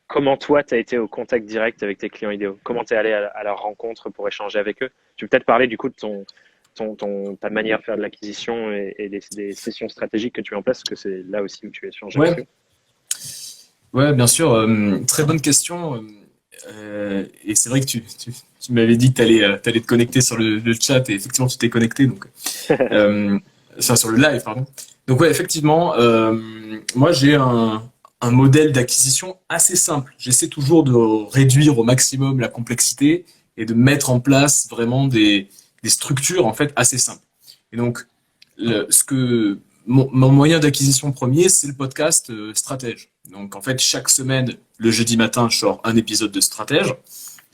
comment toi, tu as été au contact direct avec tes clients idéaux? Comment tu es allé à leur rencontre pour échanger avec eux? Tu peux peut-être parler du coup de ta manière de faire de l'acquisition et des sessions stratégiques que tu mets en place, parce que c'est là aussi où tu échanges avec ouais, eux. ouais, bien sûr. Très bonne question. Et c'est vrai que tu m'avais dit que tu allais te connecter sur le chat et effectivement tu t'es connecté donc enfin sur le live pardon. Donc ouais effectivement moi j'ai un modèle d'acquisition assez simple. J'essaie toujours de réduire au maximum la complexité et de mettre en place vraiment des structures en fait assez simples. Et donc ce que mon moyen d'acquisition premier, c'est le podcast Stratège. Donc en fait, chaque semaine, le jeudi matin, je sors un épisode de Stratège.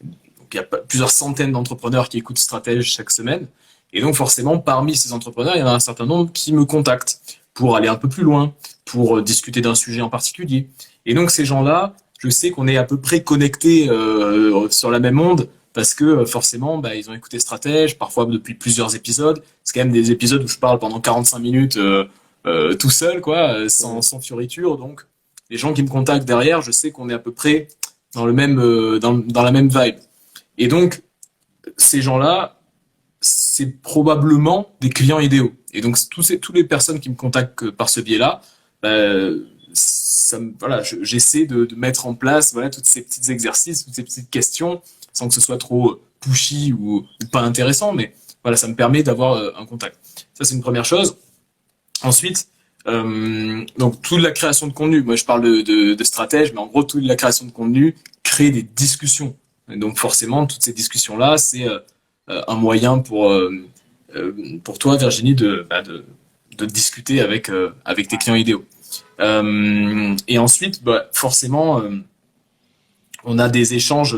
Donc il y a plusieurs centaines d'entrepreneurs qui écoutent Stratège chaque semaine. Et donc forcément, parmi ces entrepreneurs, il y en a un certain nombre qui me contactent pour aller un peu plus loin, pour discuter d'un sujet en particulier. Et donc ces gens-là, je sais qu'on est à peu près connectés sur la même onde parce que forcément, bah, ils ont écouté Stratège, parfois depuis plusieurs épisodes. C'est quand même des épisodes où je parle pendant 45 minutes tout seul, quoi, Mhm. sans fioriture. Donc, les gens qui me contactent derrière, je sais qu'on est à peu près dans le même, dans la même vibe. Et donc, ces gens-là, c'est probablement des clients idéaux. Et donc, toutes les personnes qui me contactent par ce biais-là, bah, voilà, j'essaie de mettre en place voilà, tous ces petits exercices, toutes ces petites questions, sans que ce soit trop pushy ou pas intéressant, mais voilà, ça me permet d'avoir un contact. Ça, c'est une première chose. Ensuite, donc toute la création de contenu, moi je parle de stratège, mais en gros toute la création de contenu crée des discussions. Et donc forcément, toutes ces discussions-là, c'est un moyen pour toi, Virginie, de discuter avec tes clients idéaux. Et ensuite, bah, forcément, on a des échanges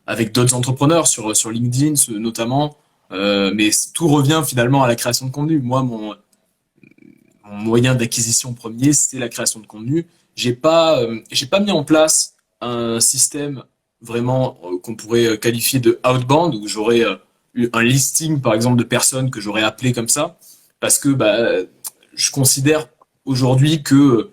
avec d'autres entrepreneurs sur LinkedIn notamment, mais tout revient finalement à la création de contenu. Moi, mon moyen d'acquisition premier, c'est la création de contenu. J'ai pas mis en place un système vraiment qu'on pourrait qualifier de outbound où j'aurais eu un listing par exemple de personnes que j'aurais appelées comme ça parce que bah, je considère aujourd'hui que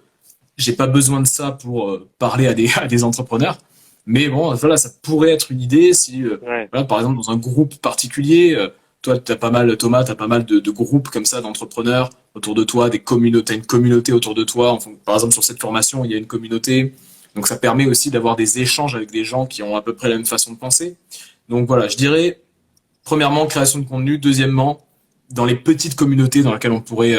j'ai pas besoin de ça pour parler à à des entrepreneurs. Mais bon, voilà, ça pourrait être une idée si, Ouais. voilà, par exemple, dans un groupe particulier, toi, t'as pas mal, Thomas, t'as pas mal de groupes comme ça d'entrepreneurs autour de toi, des communautés, une communauté autour de toi. Enfin, par exemple, sur cette formation, il y a une communauté. Donc, ça permet aussi d'avoir des échanges avec des gens qui ont à peu près la même façon de penser. Donc, voilà, je dirais, premièrement, création de contenu. Deuxièmement, dans les petites communautés dans lesquelles on pourrait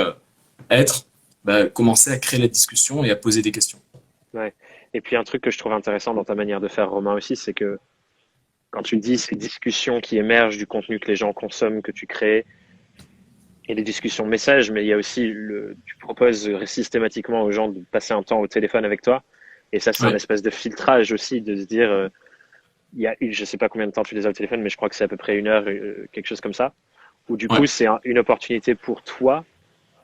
être, bah, commencer à créer la discussion et à poser des questions. Ouais. Et puis un truc que je trouve intéressant dans ta manière de faire, Romain, aussi, c'est que quand tu dis ces discussions qui émergent du contenu que les gens consomment, que tu crées, et les discussions de messages, mais il y a aussi tu proposes systématiquement aux gens de passer un temps au téléphone avec toi. Et ça, c'est un Ouais. espèce de filtrage aussi, de se dire, je sais pas combien de temps tu les as au téléphone, mais je crois que c'est à peu près 1 heure, quelque chose comme ça. Où du Ouais. coup, c'est une opportunité pour toi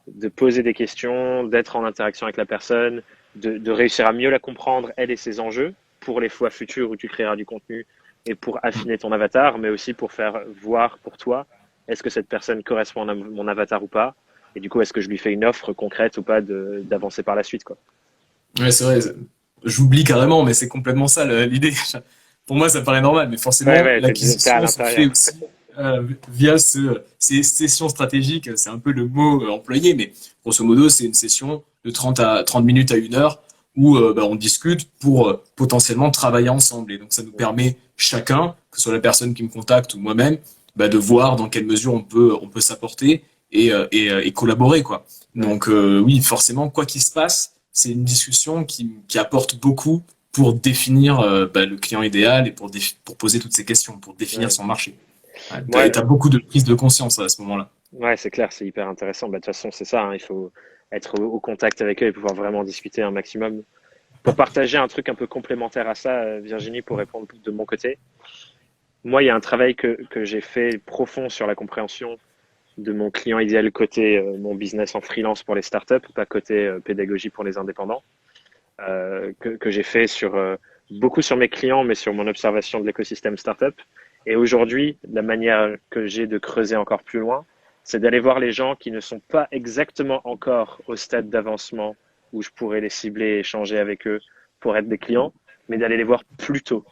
de poser des questions, d'être en interaction avec la personne, de réussir à mieux la comprendre, elle et ses enjeux, pour les fois futures où tu créeras du contenu et pour Mm. affiner ton avatar, mais aussi pour faire voir pour toi, est-ce que cette personne correspond à mon avatar ou pas? Et du coup, est-ce que je lui fais une offre concrète ou pas d'avancer par la suite, quoi. Ouais, c'est vrai. J'oublie carrément, mais c'est complètement ça l'idée. Pour moi, ça paraît normal, mais Ouais, forcément, ouais, t'es à l'acquisition se fait l'intérieur. aussi via ces sessions stratégiques. C'est un peu le mot employé, mais grosso modo, c'est une session de 30 minutes à 1 heure où on discute pour potentiellement travailler ensemble. Et donc ça nous permet chacun, que ce soit la personne qui me contacte ou moi-même, de voir dans quelle mesure on peut s'apporter et collaborer quoi. Ouais. Donc oui, forcément, quoi qu'il se passe, c'est une discussion qui apporte beaucoup pour définir le client idéal et pour poser toutes ces questions, pour définir Ouais. son marché. Ouais, Moi, et t'as beaucoup de prise de conscience à ce moment-là. ouais, c'est clair, c'est hyper intéressant. Bah, de toute façon, c'est ça, hein, il faut être au contact avec eux et pouvoir vraiment discuter un maximum. Pour partager un truc un peu complémentaire à ça, Virginie, pour répondre de mon côté, moi, il y a un travail que j'ai fait profond sur la compréhension de mon client idéal côté mon business en freelance pour les startups, pas côté pédagogie pour les indépendants, que j'ai fait sur beaucoup sur mes clients, mais sur mon observation de l'écosystème startup. Et aujourd'hui, la manière que j'ai de creuser encore plus loin, c'est d'aller voir les gens qui ne sont pas exactement encore au stade d'avancement où je pourrais les cibler et échanger avec eux pour être des clients, mais d'aller les voir plus tôt,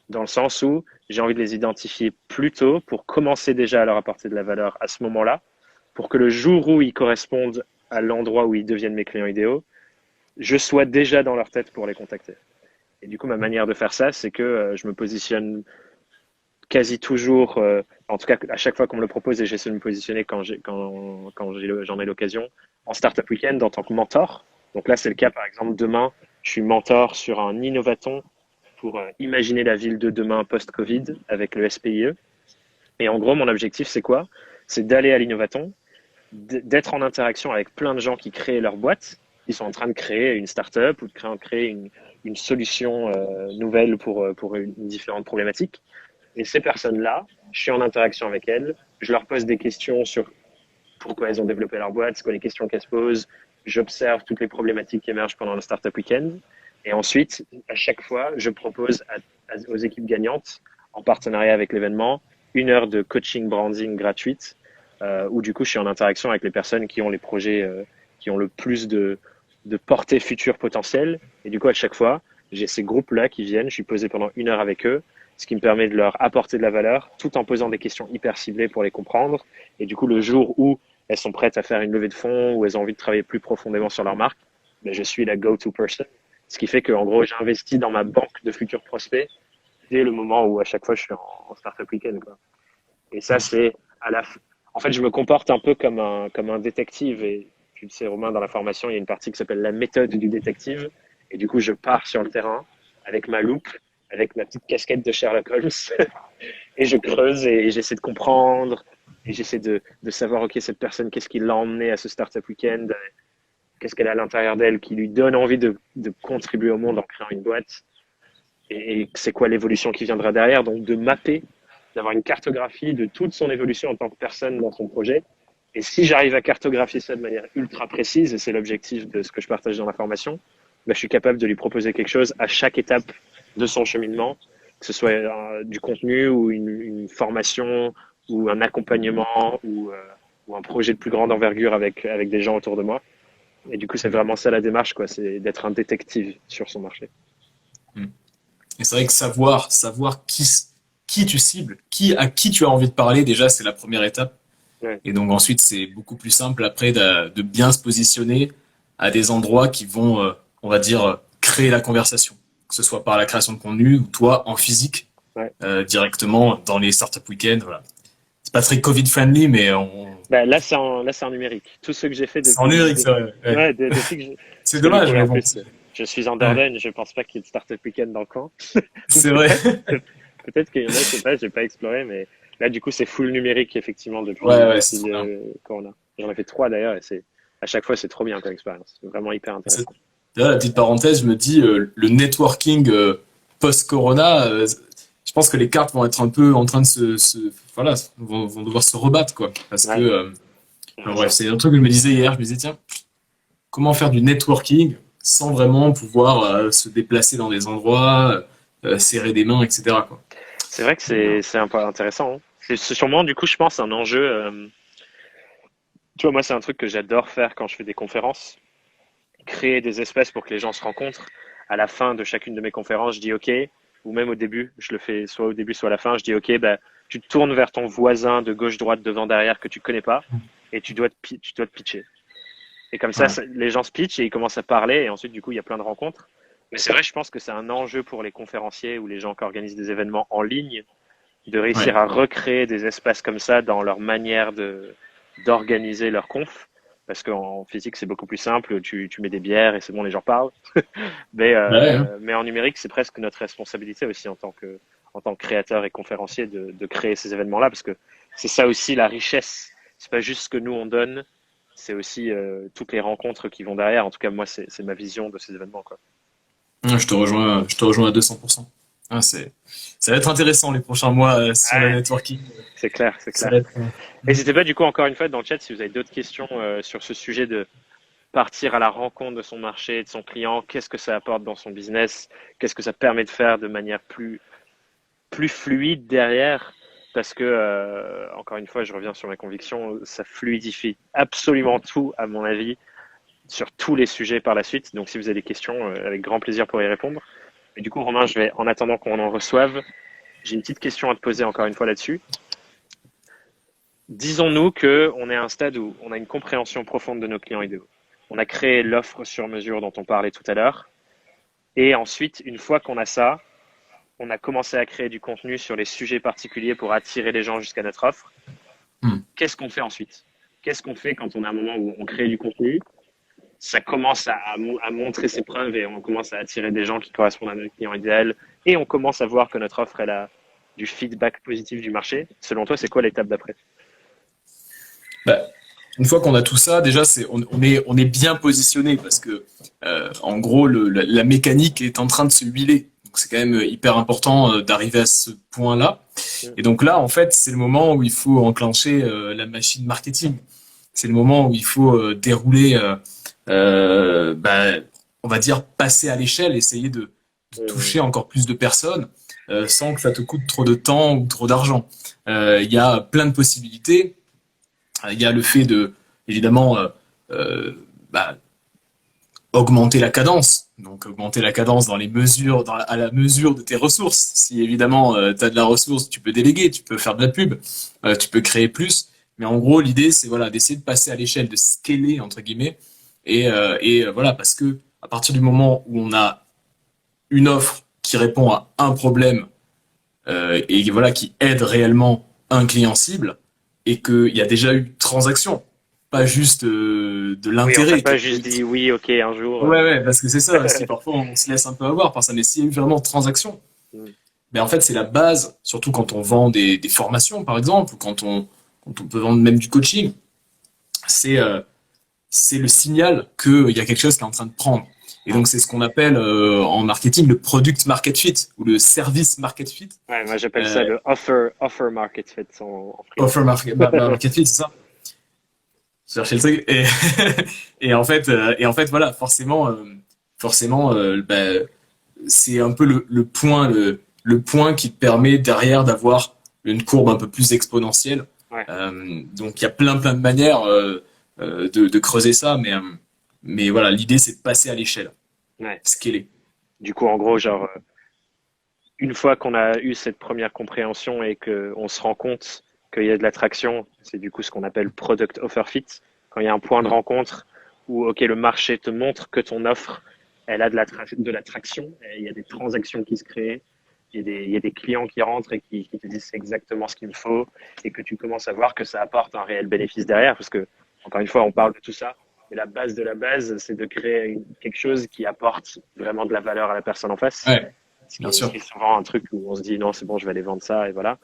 dans le sens où j'ai envie de les identifier plus tôt pour commencer déjà à leur apporter de la valeur à ce moment-là, pour que le jour où ils correspondent à l'endroit où ils deviennent mes clients idéaux, je sois déjà dans leur tête pour les contacter. Et du coup, ma manière de faire ça, c'est que je me positionne quasi toujours, en tout cas à chaque fois qu'on me le propose, et j'essaie de me positionner j'en ai l'occasion, en Startup Weekend en tant que mentor. Donc là, c'est le cas, par exemple, demain, je suis mentor sur un innovaton pour imaginer la ville de demain post-Covid avec le SPIE. Et en gros, mon objectif, c'est quoi? C'est d'aller à l'innovaton, d'être en interaction avec plein de gens qui créent leur boîte, qui sont en train de créer une startup ou de créer une solution nouvelle pour une différente problématique. Et ces personnes-là, je suis en interaction avec elles, je leur pose des questions sur pourquoi elles ont développé leur boîte, c'est quoi les questions qu'elles se posent, j'observe toutes les problématiques qui émergent pendant le Startup Weekend. Et ensuite, à chaque fois, je propose aux équipes gagnantes, en partenariat avec l'événement, 1 heure de coaching branding gratuite, où du coup, je suis en interaction avec les personnes qui ont les projets qui ont le plus de portée future potentielle. Et du coup, à chaque fois, j'ai ces groupes-là qui viennent, je suis posé pendant 1 heure avec eux, ce qui me permet de leur apporter de la valeur, tout en posant des questions hyper ciblées pour les comprendre. Et du coup, le jour où elles sont prêtes à faire une levée de fonds, ou elles ont envie de travailler plus profondément sur leur marque, ben, je suis la go-to person. Ce qui fait qu'en gros, j'investis dans ma banque de futurs prospects dès le moment où à chaque fois je suis en startup weekend, quoi. Et ça, c'est à la en fait, je me comporte un peu comme un détective. Et tu le sais, Romain, dans la formation, il y a une partie qui s'appelle la méthode du détective. Et du coup, je pars sur le terrain avec ma loupe, avec ma petite casquette de Sherlock Holmes, et je creuse et j'essaie de comprendre. Et j'essaie de savoir, OK, cette personne, qu'est-ce qui l'a emmené à ce startup weekend? Qu'est-ce qu'elle a à l'intérieur d'elle qui lui donne envie de contribuer au monde en créant une boîte? Et c'est quoi l'évolution qui viendra derrière? Donc, de mapper, d'avoir une cartographie de toute son évolution en tant que personne dans son projet. Et si j'arrive à cartographier ça de manière ultra précise, et c'est l'objectif de ce que je partage dans la formation, ben, je suis capable de lui proposer quelque chose à chaque étape de son cheminement, que ce soit du contenu ou une formation ou un accompagnement ou un projet de plus grande envergure avec des gens autour de moi. Et du coup, c'est vraiment ça la démarche, quoi, c'est d'être un détective sur son marché. Et c'est vrai que savoir qui tu cibles, à qui tu as envie de parler, déjà, c'est la première étape. Ouais. Et donc ensuite, c'est beaucoup plus simple après de bien se positionner à des endroits qui vont, on va dire, créer la conversation. Que ce soit par la création de contenu ou toi en physique, Ouais. directement dans les startup week-ends. Voilà. C'est pas très Covid-friendly, mais Bah, là, c'est en numérique. Tout ce que j'ai fait c'est en numérique, c'est vrai. Ouais. ouais, depuis que C'est parce que du coup, dommage, là, mais en bon. plus, je suis en Ouais. Dordogne, je pense pas qu'il y ait de Startup Weekend dans le camp. Ou C'est vrai. peut-être qu'il y en a, je sais pas, j'ai pas exploré, mais là, du coup, c'est full numérique, effectivement, Ouais, ouais, c'est depuis trop bien. Corona. J'en ai fait 3 d'ailleurs, et à chaque fois, c'est trop bien comme expérience. C'est vraiment hyper intéressant. D'ailleurs, la petite parenthèse, je me dis, le networking post-corona, je pense que les cartes vont être un peu en train de voilà, vont devoir se rebattre, quoi. Parce que, Ouais, t'as enfin, bref, raison. c'est un truc que je me disais hier, je me disais, tiens, comment faire du networking sans vraiment pouvoir se déplacer dans des endroits, serrer des mains, etc., quoi. C'est vrai que Donc, voilà. c'est un peu intéressant, hein. C'est sûrement, du coup, je pense, un enjeu. Tu vois, moi, c'est un truc que j'adore faire quand je fais des conférences. Créer des espaces pour que les gens se rencontrent. À la fin de chacune de mes conférences, je dis OK, ou même au début, je le fais soit au début, soit à la fin, je dis OK, bah, tu te tournes vers ton voisin de gauche, droite, devant, derrière que tu connais pas, et tu dois te pitcher. Et comme ça, Ouais. les gens se pitchent et ils commencent à parler et ensuite, du coup, il y a plein de rencontres. Mais c'est vrai, je pense que c'est un enjeu pour les conférenciers ou les gens qui organisent des événements en ligne de réussir Ouais. à recréer des espaces comme ça dans leur manière d'organiser leur conf. Parce qu'en physique, c'est beaucoup plus simple. Tu mets des bières et c'est bon, les gens parlent. Bah ouais, hein. Mais en numérique, c'est presque notre responsabilité aussi en tant que créateur et conférencier de créer ces événements-là. Parce que c'est ça aussi la richesse. C'est pas juste ce que nous on donne, c'est aussi toutes les rencontres qui vont derrière. En tout cas, moi, c'est ma vision de ces événements, quoi. Ouais, je te rejoins à 200%. Ah, ça va être intéressant les prochains mois sur le Ouais, networking. c'est clair, c'est Ça va clair. être. N'hésitez pas, du coup, encore une fois, dans le chat, si vous avez d'autres questions sur ce sujet de partir à la rencontre de son marché, de son client, qu'est-ce que ça apporte dans son business, qu'est-ce que ça permet de faire de manière plus fluide derrière, parce que, encore une fois, je reviens sur mes convictions, ça fluidifie absolument tout, à mon avis, sur tous les sujets par la suite. Donc, si vous avez des questions, avec grand plaisir pour y répondre. Et du coup, Romain, en attendant qu'on en reçoive, j'ai une petite question à te poser encore une fois là-dessus. Disons-nous qu'on est à un stade où on a une compréhension profonde de nos clients idéaux. On a créé l'offre sur mesure dont on parlait tout à l'heure. Et ensuite, une fois qu'on a ça, on a commencé à créer du contenu sur les sujets particuliers pour attirer les gens jusqu'à notre offre. Hmm. Qu'est-ce qu'on fait ensuite? Qu'est-ce qu'on fait quand on a un moment où on crée du contenu? Ça commence à montrer ses preuves et on commence à attirer des gens qui correspondent à notre client idéal et on commence à voir que notre offre elle a du feedback positif du marché. Selon toi, c'est quoi l'étape d'après? Bah, une fois qu'on a tout ça, déjà, on est bien positionné parce que, en gros, la mécanique est en train de se huiler. Donc, c'est quand même hyper important d'arriver à ce point-là. Et donc là, en fait, c'est le moment où il faut enclencher la machine marketing. C'est le moment où il faut dérouler, bah, on va dire, passer à l'échelle, essayer de toucher encore plus de personnes sans que ça te coûte trop de temps ou trop d'argent. Il y a plein de possibilités. Il y a le fait de, évidemment, euh, bah, augmenter la cadence. Donc, augmenter la cadence dans les mesures, à la mesure de tes ressources. Si évidemment, tu as de la ressource, tu peux déléguer, tu peux faire de la pub, tu peux créer plus. Mais en gros, l'idée, c'est voilà, d'essayer de passer à l'échelle, de scaler, entre guillemets. Voilà, parce que à partir du moment où on a une offre qui répond à un problème et voilà, qui aide réellement un client cible et qu'il y a déjà eu transaction, pas juste de Oui, on t'a l'intérêt. pas juste dit oui, ok, un jour. Ouais, ouais, parce que c'est ça aussi, parfois on se laisse un peu avoir par ça, mais s'il y a eu vraiment transaction, mais en fait c'est la base, surtout quand on vend des formations par exemple, ou quand on peut vendre même du coaching, c'est c'est le signal qu'il y a quelque chose qui est en train de prendre. Et donc c'est ce qu'on appelle en marketing le product market fit ou le service market fit. Ouais, moi j'appelle ça Euh, le offer market fit en Offer freelance. market fit, c'est ça. Chercher le truc. Et en fait, voilà, forcément, bah, c'est un peu le point, le point qui te permet derrière d'avoir une courbe un peu plus exponentielle. Ouais, Donc il y a plein de manières de creuser ça, mais voilà, l'idée c'est de passer à l'échelle, ouais. scaler. Du coup, en gros, genre, une fois qu'on a eu cette première compréhension et qu'on se rend compte qu'il y a de l'attraction, c'est du coup ce qu'on appelle product offer fit. Quand il y a un point de Mm. rencontre où, ok, le marché te montre que ton offre, elle a de l'attraction, il y a des transactions qui se créent, il y a des clients qui rentrent et qui te disent c'est exactement ce qu'il me faut et que tu commences à voir que ça apporte un réel bénéfice derrière parce que, encore une fois, on parle de tout ça. Mais la base de la base, c'est de créer quelque chose qui apporte vraiment de la valeur à la personne en face. Ouais, bien Ce sûr. qui est souvent un truc où on se dit non, c'est bon, je vais aller vendre ça et voilà.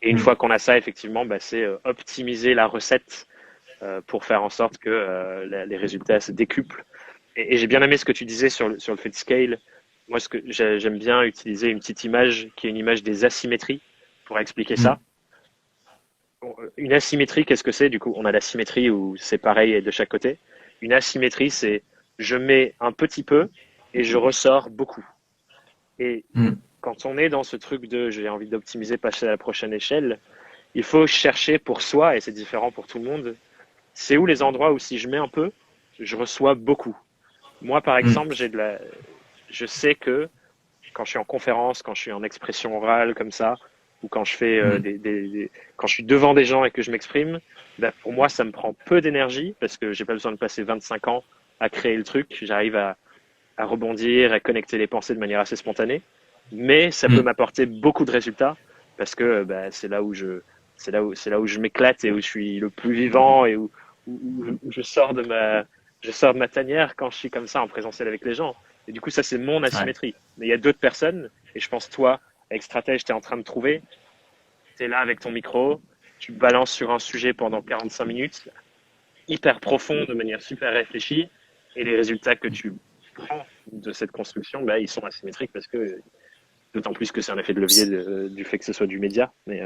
Et une Mm. fois qu'on a ça, effectivement, bah, c'est optimiser la recette pour faire en sorte que les résultats se décuplent. Et j'ai bien aimé ce que tu disais sur le fait de scale. Moi, ce que j'aime bien utiliser une petite image qui est une image des asymétries pour expliquer Mm. ça. Bon, une asymétrie, qu'est-ce que c'est? Du coup, on a la symétrie où c'est pareil de chaque côté. Une asymétrie, c'est je mets un petit peu et je ressors beaucoup. Et Mm. quand on est dans ce truc de j'ai envie d'optimiser, passer à la prochaine échelle, il faut chercher pour soi, et c'est différent pour tout le monde, c'est où les endroits où si je mets un peu, je reçois beaucoup. Moi, par Mm. exemple, je sais que quand je suis en conférence, quand je suis en expression orale comme ça, ou quand je fais Mm. quand je suis devant des gens et que je m'exprime, ben, pour moi, ça me prend peu d'énergie parce que j'ai pas besoin de passer 25 ans à créer le truc. J'arrive à rebondir, à connecter les pensées de manière assez spontanée. Mais ça peut Mm. m'apporter beaucoup de résultats parce que ben, c'est là où je m'éclate et où je suis le plus vivant et où je sors de ma tanière quand je suis comme ça en présentiel avec les gens. Et du coup, ça, c'est mon Ouais. asymétrie. Mais il y a d'autres personnes, et je pense, toi, avec Stratège, tu es en train de trouver, tu es là avec ton micro, tu balances sur un sujet pendant 45 minutes, hyper profond, de manière super réfléchie, et les résultats que tu prends de cette construction, bah, ils sont asymétriques parce que, d'autant plus que c'est un effet de levier du fait que ce soit du média. Mais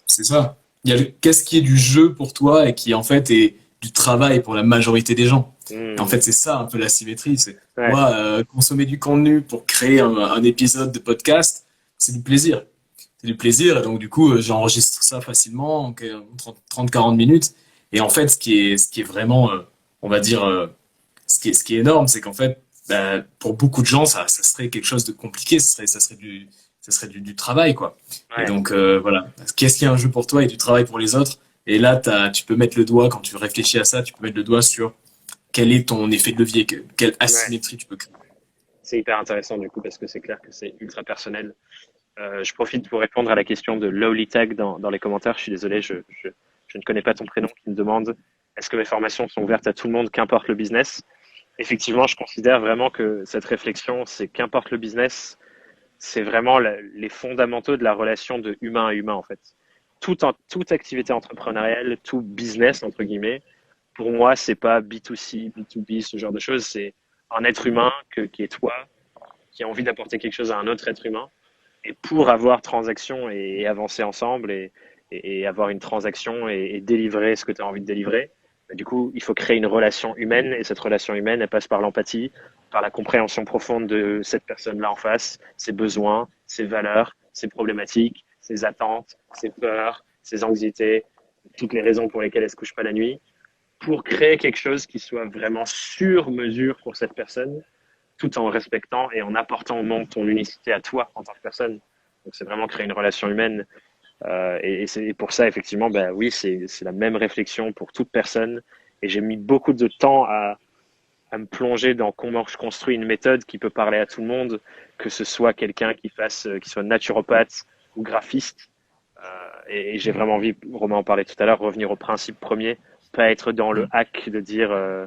C'est ça. Il y a qu'est-ce qui est du jeu pour toi et qui en fait est du travail pour la majorité des gens. Et en fait, c'est ça un peu la symétrie. C'est ouais, moi consommer du contenu pour créer un épisode de podcast, c'est du plaisir. C'est du plaisir et donc du coup, j'enregistre ça facilement en 30-40 minutes. Et en fait, ce qui est vraiment, on va dire, ce qui est énorme, c'est qu'en fait, bah, pour beaucoup de gens, ça serait quelque chose de compliqué. Ça serait du travail, quoi. Et ouais. donc, voilà. Qu'est-ce qui est un jeu pour toi et du travail pour les autres? Et là, tu peux mettre le doigt, quand tu réfléchis à ça, tu peux mettre le doigt sur quel est ton effet de levier, quelle Ouais. asymétrie tu peux créer. C'est hyper intéressant du coup parce que c'est clair que c'est ultra personnel. Je profite pour répondre à la question de Lowly Tag dans les commentaires. Je suis désolé, je ne connais pas ton prénom qui me demande est-ce que mes formations sont ouvertes à tout le monde, qu'importe le business. Effectivement, je considère vraiment que cette réflexion, c'est qu'importe le business, c'est vraiment les fondamentaux de la relation de humain à humain en fait. Toute activité entrepreneuriale, tout business entre guillemets, pour moi, c'est pas B2C, B2B, ce genre de choses. C'est un être humain qui est toi, qui a envie d'apporter quelque chose à un autre être humain. Et pour avoir transaction et avancer ensemble et avoir une transaction et délivrer ce que tu as envie de délivrer, bah, du coup, il faut créer une relation humaine. Et cette relation humaine, elle passe par l'empathie, par la compréhension profonde de cette personne-là en face, ses besoins, ses valeurs, ses problématiques, ses attentes, ses peurs, ses anxiétés, toutes les raisons pour lesquelles elle se couche pas la nuit pour créer quelque chose qui soit vraiment sur mesure pour cette personne, tout en respectant et en apportant au monde ton unicité à toi en tant que personne. Donc c'est vraiment créer une relation humaine. Et c'est pour ça, effectivement, ben oui, c'est la même réflexion pour toute personne. Et j'ai mis beaucoup de temps à me plonger dans comment je construis une méthode qui peut parler à tout le monde, que ce soit quelqu'un qui soit naturopathe ou graphiste. Et j'ai vraiment envie, Romain en parlait tout à l'heure, revenir au principe premier, pas être dans le Mm. hack de dire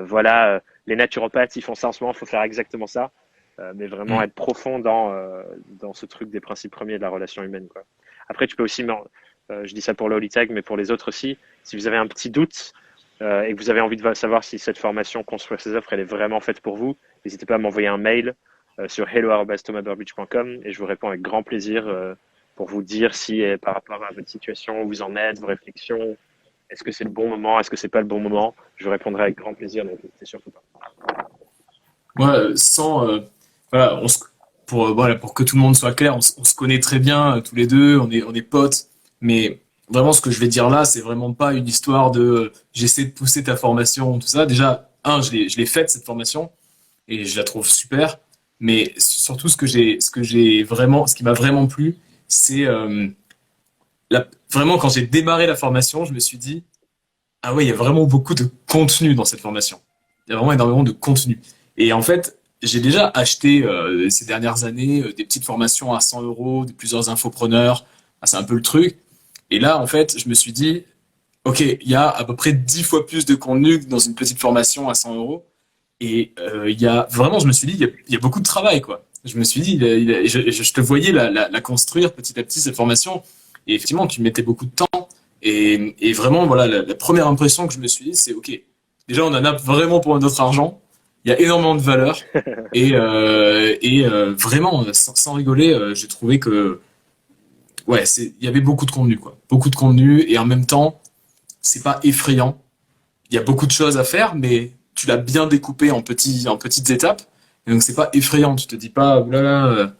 voilà, les naturopathes ils font ça en ce moment, il faut faire exactement ça, mais vraiment Mm. être profond dans ce truc des principes premiers de la relation humaine. Quoi. Après, tu peux aussi, je dis ça pour Lolitag, mais pour les autres aussi, si vous avez un petit doute et que vous avez envie de savoir si cette formation Construire ses offres elle est vraiment faite pour vous, n'hésitez pas à m'envoyer un mail sur hello@thomasburbidge.com et je vous réponds avec grand plaisir pour vous dire si par rapport à votre situation, où vous en êtes, vos réflexions, est-ce que c'est le bon moment, est-ce que c'est pas le bon moment, je vous répondrai avec grand plaisir, donc n'hésitez surtout pas. Moi, voilà, voilà, pour que tout le monde soit clair, on se connaît très bien tous les deux, on est potes, mais vraiment ce que je vais dire là, c'est vraiment pas une histoire de j'essaie de pousser ta formation, tout ça. Déjà, je l'ai faite cette formation et je la trouve super, mais surtout ce qui m'a vraiment plu, c'est vraiment quand j'ai démarré la formation, je me suis dit ah ouais, il y a vraiment beaucoup de contenu dans cette formation. Il y a vraiment énormément de contenu. Et en fait, j'ai déjà acheté ces dernières années des petites formations à 100 euros, de plusieurs infopreneurs. Ah, c'est un peu le truc. Et là, en fait, je me suis dit, OK, il y a à peu près 10 fois plus de contenu que dans une petite formation à 100 euros. Et il y a vraiment, je me suis dit, il y a beaucoup de travail, quoi. Je me suis dit, je te voyais la construire petit à petit, cette formation. Et effectivement, tu mettais beaucoup de temps. Et vraiment, voilà, la première impression que je me suis dit, c'est OK. Déjà, on en a vraiment pour notre argent. Il y a énormément de valeur. Et vraiment, sans rigoler, j'ai trouvé que, ouais, il y avait beaucoup de contenu, quoi. Beaucoup de contenu. Et en même temps, c'est pas effrayant. Il y a beaucoup de choses à faire, mais tu l'as bien découpé en petites étapes. Et donc, c'est pas effrayant. Tu te dis pas, oulala,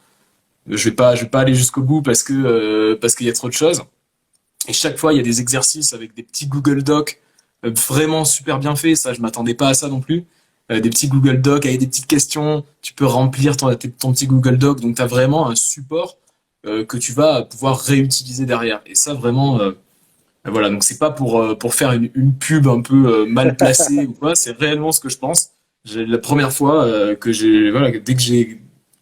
je vais pas aller jusqu'au bout parce qu'il y a trop de choses. Et chaque fois, il y a des exercices avec des petits Google Docs vraiment super bien faits. Ça, je m'attendais pas à ça non plus. Des petits Google Docs avec des petites questions. Tu peux remplir ton petit Google Doc. Donc, tu as vraiment un support que tu vas pouvoir réutiliser derrière. Et ça, vraiment, voilà. Donc, c'est pas pour faire une pub un peu mal placée ou quoi. C'est réellement ce que je pense. La première fois que voilà, dès que je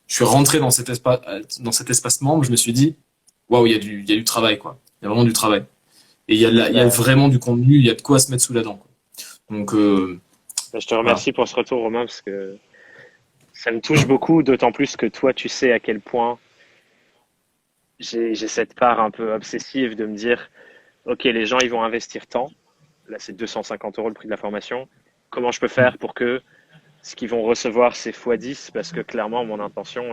suis rentré dans cet espace membre, je me suis dit, waouh, il y a du travail, quoi. Il y a vraiment du travail. Et il y a Bah, vraiment du contenu, il y a de quoi se mettre sous la dent, quoi. Donc, je te voilà. remercie pour ce retour, Romain, parce que ça me touche beaucoup, d'autant plus que toi, tu sais à quel point j'ai cette part un peu obsessive de me dire, OK, les gens, ils vont investir tant. Là, c'est 250 € le prix de la formation. Comment je peux faire pour que ce qu'ils vont recevoir, c'est x10? Parce que clairement, mon intention,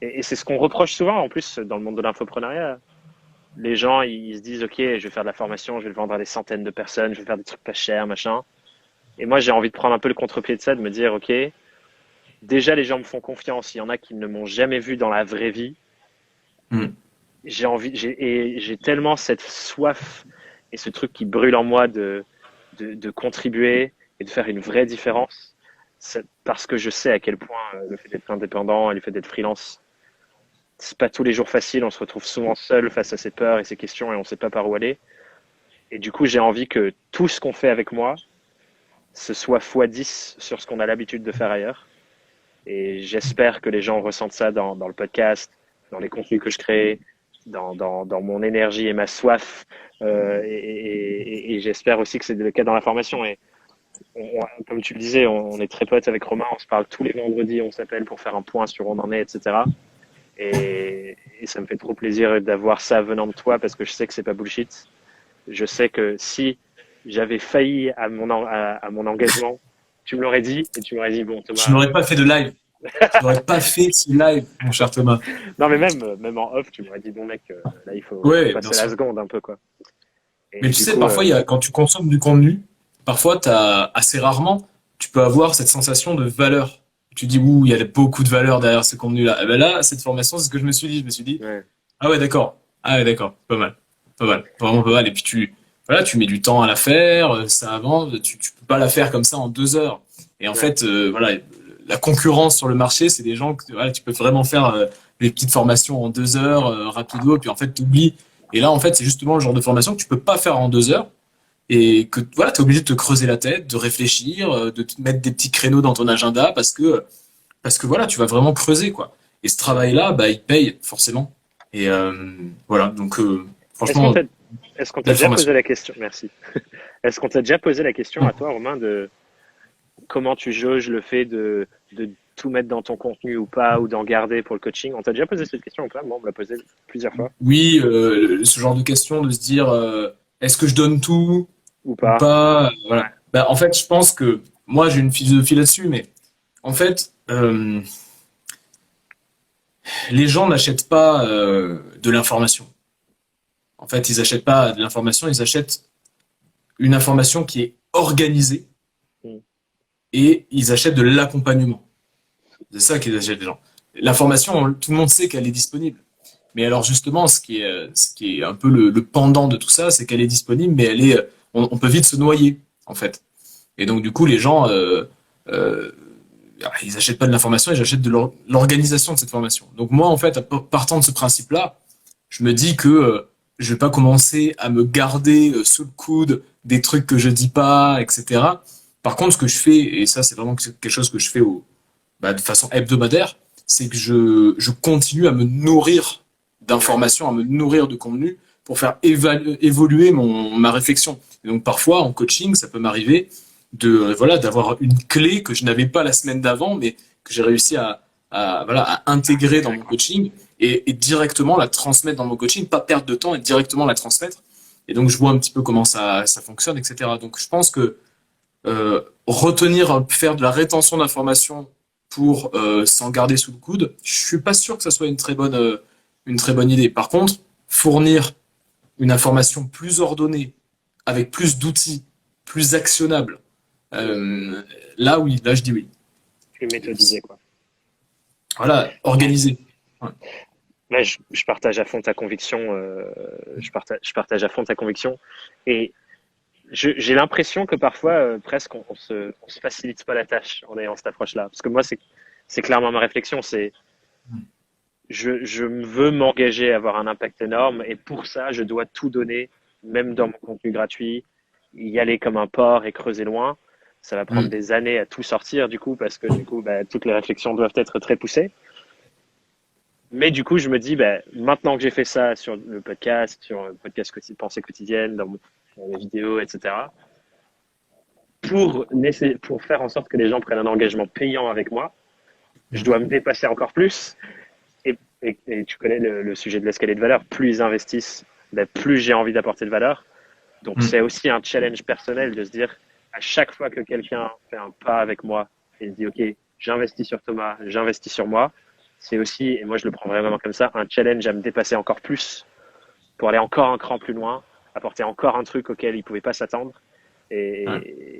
et c'est ce qu'on reproche souvent, en plus, dans le monde de l'infoprenariat. Les gens, ils se disent, OK, je vais faire de la formation, je vais le vendre à des centaines de personnes, je vais faire des trucs pas chers, machin. Et moi, j'ai envie de prendre un peu le contre-pied de ça, de me dire, OK, déjà, les gens me font confiance. Il y en a qui ne m'ont jamais vu dans la vraie vie. Mm. J'ai tellement cette soif et ce truc qui brûle en moi de contribuer et de faire une vraie différence. Parce que je sais à quel point le fait d'être indépendant et le fait d'être freelance, c'est pas tous les jours facile. On se retrouve souvent seul face à ses peurs et ses questions et on sait pas par où aller. Et du coup, j'ai envie que tout ce qu'on fait avec moi, ce soit x10 sur ce qu'on a l'habitude de faire ailleurs. Et j'espère que les gens ressentent ça dans le podcast, dans les contenus que je crée, dans mon énergie et ma soif. Et j'espère aussi que c'est le cas dans la formation. Et comme tu le disais, on est très potes avec Romain, on se parle tous les vendredis, on s'appelle pour faire un point sur où on en est, etc. Et ça me fait trop plaisir d'avoir ça venant de toi parce que je sais que c'est pas bullshit. Je sais que si j'avais failli à mon engagement, tu me l'aurais dit et tu m'aurais dit, bon, Je Thomas. n'aurais pas fait de live. Je n'aurais pas fait ce live, mon cher Thomas. Non, mais même en off, tu m'aurais dit, bon, mec, là, faut Ouais, bien passer la sûr. seconde un peu, quoi. Mais Et tu du sais, coup, parfois, quand tu consommes du contenu, parfois, assez rarement, tu peux avoir cette sensation de valeur. Tu dis, ouh, il y a beaucoup de valeur derrière ce contenu-là. Et ben là, cette formation, c'est ce que je me suis dit. Je me suis dit, ouais, ah ouais, d'accord. Ah ouais, d'accord. Pas mal. Pas mal. Vraiment pas mal. Et puis voilà, tu mets du temps à la faire, ça avance, tu peux pas la faire comme ça en 2 heures. Et en ouais, fait, voilà, la concurrence sur le marché, c'est des gens que, voilà, tu peux vraiment faire des petites formations en 2 heures, rapido, et puis en fait, t'oublies. Et là, en fait, c'est justement le genre de formation que tu peux pas faire en 2 heures. Et que, voilà, t'es obligé de te creuser la tête, de réfléchir, de te mettre des petits créneaux dans ton agenda parce que voilà, tu vas vraiment creuser, quoi. Et ce travail-là, bah, il paye, forcément. Et voilà, donc Est-ce qu'on franchement, t'a, est-ce qu'on t'a belle déjà formation. posé la question? Merci. Est-ce qu'on t'a déjà posé la question à toi, Romain, de comment tu jauges le fait de tout mettre dans ton contenu ou pas, ou d'en garder pour le coaching? On t'a déjà posé cette question ou pas? Moi, on me l'a posé plusieurs fois. Oui, ce genre de question de se dire, est-ce que je donne tout Ou ou pas? pas? Ouais. Voilà. Bah, en fait, je pense que moi, j'ai une philosophie là-dessus, mais en fait, les gens n'achètent pas de l'information. En fait, ils achètent pas de l'information, ils achètent une information qui est organisée Mm. et ils achètent de l'accompagnement. C'est ça qu'ils achètent les gens. L'information, tout le monde sait qu'elle est disponible. Mais alors justement, ce qui est un peu le pendant de tout ça, c'est qu'elle est disponible, mais on peut vite se noyer, en fait. Et donc du coup, les gens, euh, ils achètent pas de l'information, ils achètent de l'organisation de cette formation. Donc moi, en fait, partant de ce principe-là, je me dis que je vais pas commencer à me garder sous le coude des trucs que je dis pas, etc. Par contre, ce que je fais, et ça c'est vraiment quelque chose que je fais de façon hebdomadaire, c'est que je continue à me nourrir Ouais. d'informations, à me nourrir de contenu pour faire évoluer ma réflexion. Et donc parfois en coaching, ça peut m'arriver voilà d'avoir une clé que je n'avais pas la semaine d'avant, mais que j'ai réussi voilà, à intégrer dans Intégrer, mon quoi. coaching et directement la transmettre dans mon coaching, pas perdre de temps et directement la transmettre. Et donc je vois un petit peu comment ça fonctionne, etc. Donc je pense que retenir, faire de la rétention d'informations pour s'en garder sous le coude, je suis pas sûr que ça soit une très bonne idée. Par contre, fournir une information plus ordonnée, avec plus d'outils, plus actionnable, Mm. euh, là oui, là je dis oui. Plus méthodisé, quoi. Voilà, organisé. Ouais. Ouais, je partage à fond ta conviction. Je partage à fond ta conviction. Et j'ai l'impression que parfois, presque, on se facilite pas la tâche en ayant cette approche-là. Parce que moi, c'est clairement ma réflexion. C'est je veux m'engager à avoir un impact énorme et pour ça, je dois tout donner, même dans mon contenu gratuit, y aller comme un porc et creuser loin. Ça va prendre Mm. des années à tout sortir du coup parce que du coup, bah, toutes les réflexions doivent être très poussées. Mais du coup, je me dis, bah, maintenant que j'ai fait ça sur le podcast Pensée quotidienne, dans mes vidéos, etc., pour faire en sorte que les gens prennent un engagement payant avec moi, je dois me dépasser encore plus. Et tu connais le sujet de l'escalier de valeur. Plus ils investissent, ben, plus j'ai envie d'apporter de valeur. Donc Mm. c'est aussi un challenge personnel de se dire, à chaque fois que quelqu'un fait un pas avec moi et se dit, OK, j'investis sur Thomas, j'investis sur moi, c'est aussi, et moi je le prends vraiment comme ça, un challenge à me dépasser encore plus pour aller encore un cran plus loin, apporter encore un truc auquel il ne pouvait pas s'attendre Ouais.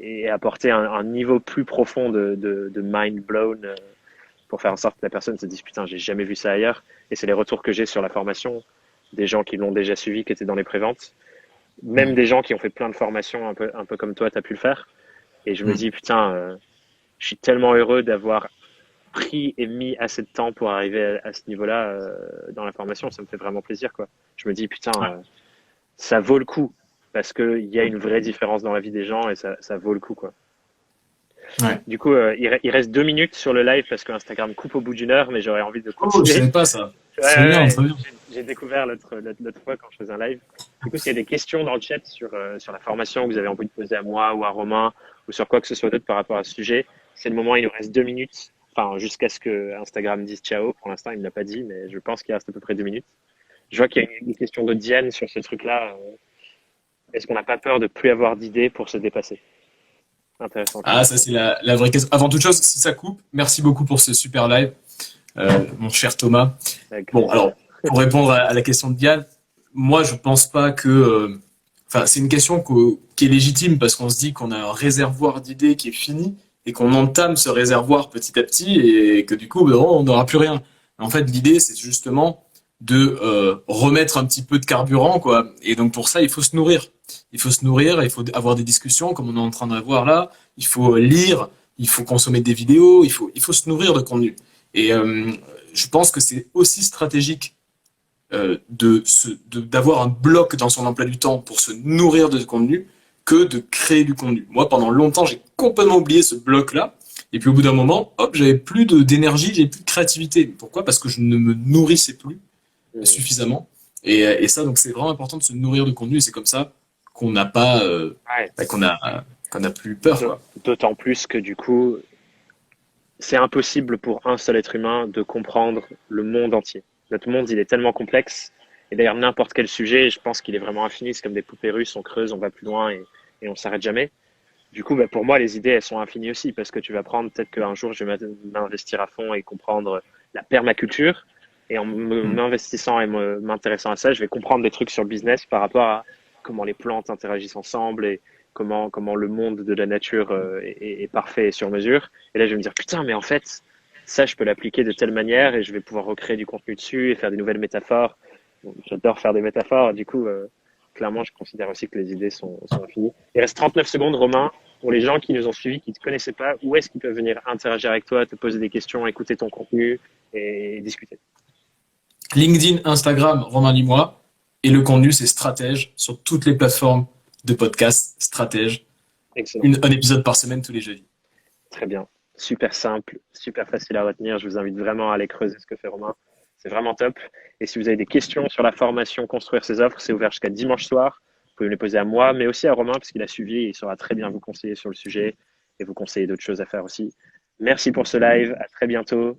et apporter un niveau plus profond de mind blown pour faire en sorte que la personne se dise putain, j'ai jamais vu ça ailleurs. Et c'est les retours que j'ai sur la formation des gens qui l'ont déjà suivi, qui étaient dans les préventes, même Mm. des gens qui ont fait plein de formations un peu comme toi, tu as pu le faire. Et je me Mm. dis putain, je suis tellement heureux d'avoir pris et mis assez de temps pour arriver à ce niveau-là dans la formation. Ça me fait vraiment plaisir, quoi. Je me dis putain, Ouais. ça vaut le coup parce qu'il y a une vraie différence dans la vie des gens et ça vaut le coup, quoi. Ouais. Du coup, il reste 2 minutes sur le live parce que Instagram coupe au bout d'une heure, mais j'aurais envie de Oh, je continuer. savais pas ça. Ouais, Très ouais, bien, ouais. très bien. J'ai découvert l'autre fois quand je faisais un live. Du coup, s'il y a des questions dans le chat sur la formation que vous avez envie de poser à moi ou à Romain ou sur quoi que ce soit d'autre par rapport à ce sujet, c'est le moment. Il nous reste 2 minutes. Enfin, jusqu'à ce que Instagram dise ciao. Pour l'instant, il ne me l'a pas dit, mais je pense qu'il reste à peu près 2 minutes. Je vois qu'il y a une question de Diane sur ce truc-là. Est-ce qu'on n'a pas peur de plus avoir d'idées pour se dépasser? Intéressant comme Ah, ça, question. c'est la vraie question. Avant toute chose, si ça coupe, merci beaucoup pour ce super live, mon cher Thomas. Avec Bon, plaisir. alors, pour répondre à la question de Diane, moi, je pense pas que. Enfin, c'est une question qui est légitime parce qu'on se dit qu'on a un réservoir d'idées qui est fini et qu'on entame ce réservoir petit à petit et que du coup, ben, on n'aura plus rien. En fait, l'idée, c'est justement de remettre un petit peu de carburant, quoi. Et donc, pour ça, il faut se nourrir. Il faut se nourrir, il faut avoir des discussions comme on est en train d'avoir là. Il faut lire, il faut consommer des vidéos, il faut se nourrir de contenu. Et je pense que c'est aussi stratégique d'avoir un bloc dans son emploi du temps pour se nourrir de contenu que de créer du contenu. Moi, pendant longtemps, j'ai complètement oublié ce bloc-là. Et puis au bout d'un moment, hop, j'avais plus d'énergie, j'avais plus de créativité. Pourquoi? Parce que je ne me nourrissais plus Hmm. suffisamment. Et ça, donc c'est vraiment important de se nourrir de contenu. Et c'est comme ça qu'on n'a pas, Ouais. bah, qu'on a plus peur, quoi. D'autant plus que du coup, c'est impossible pour un seul être humain de comprendre le monde entier. Notre monde, il est tellement complexe. Et d'ailleurs, n'importe quel sujet, je pense qu'il est vraiment infini. C'est comme des poupées russes, on creuse, on va plus loin et on s'arrête jamais. Du coup, bah, pour moi, les idées, elles sont infinies aussi parce que tu vas prendre, peut-être qu'un jour, je vais m'investir à fond et comprendre la permaculture. Et en Mm. m'investissant et m'intéressant à ça, je vais comprendre des trucs sur le business par rapport à comment les plantes interagissent ensemble et comment le monde de la nature est parfait et sur mesure. Et là, je vais me dire, putain, mais en fait, ça, je peux l'appliquer de telle manière et je vais pouvoir recréer du contenu dessus et faire des nouvelles métaphores. Bon, j'adore faire des métaphores. Du coup, clairement, je considère aussi que les idées sont infinies. Il reste 39 secondes, Romain. Pour les gens qui nous ont suivis, qui ne te connaissaient pas, où est-ce qu'ils peuvent venir interagir avec toi, te poser des questions, écouter ton contenu et discuter? LinkedIn, Instagram, Romain Limois. Et le contenu, c'est Stratège sur toutes les plateformes de podcast. Stratège. Excellent. Un épisode par semaine tous les jeudis. Très bien. Super simple, super facile à retenir. Je vous invite vraiment à aller creuser ce que fait Romain. C'est vraiment top. Et si vous avez des questions sur la formation Construire ses offres, c'est ouvert jusqu'à dimanche soir. Vous pouvez me les poser à moi, mais aussi à Romain, parce qu'il a suivi et il saura très bien vous conseiller sur le sujet et vous conseiller d'autres choses à faire aussi. Merci pour ce live. À très bientôt.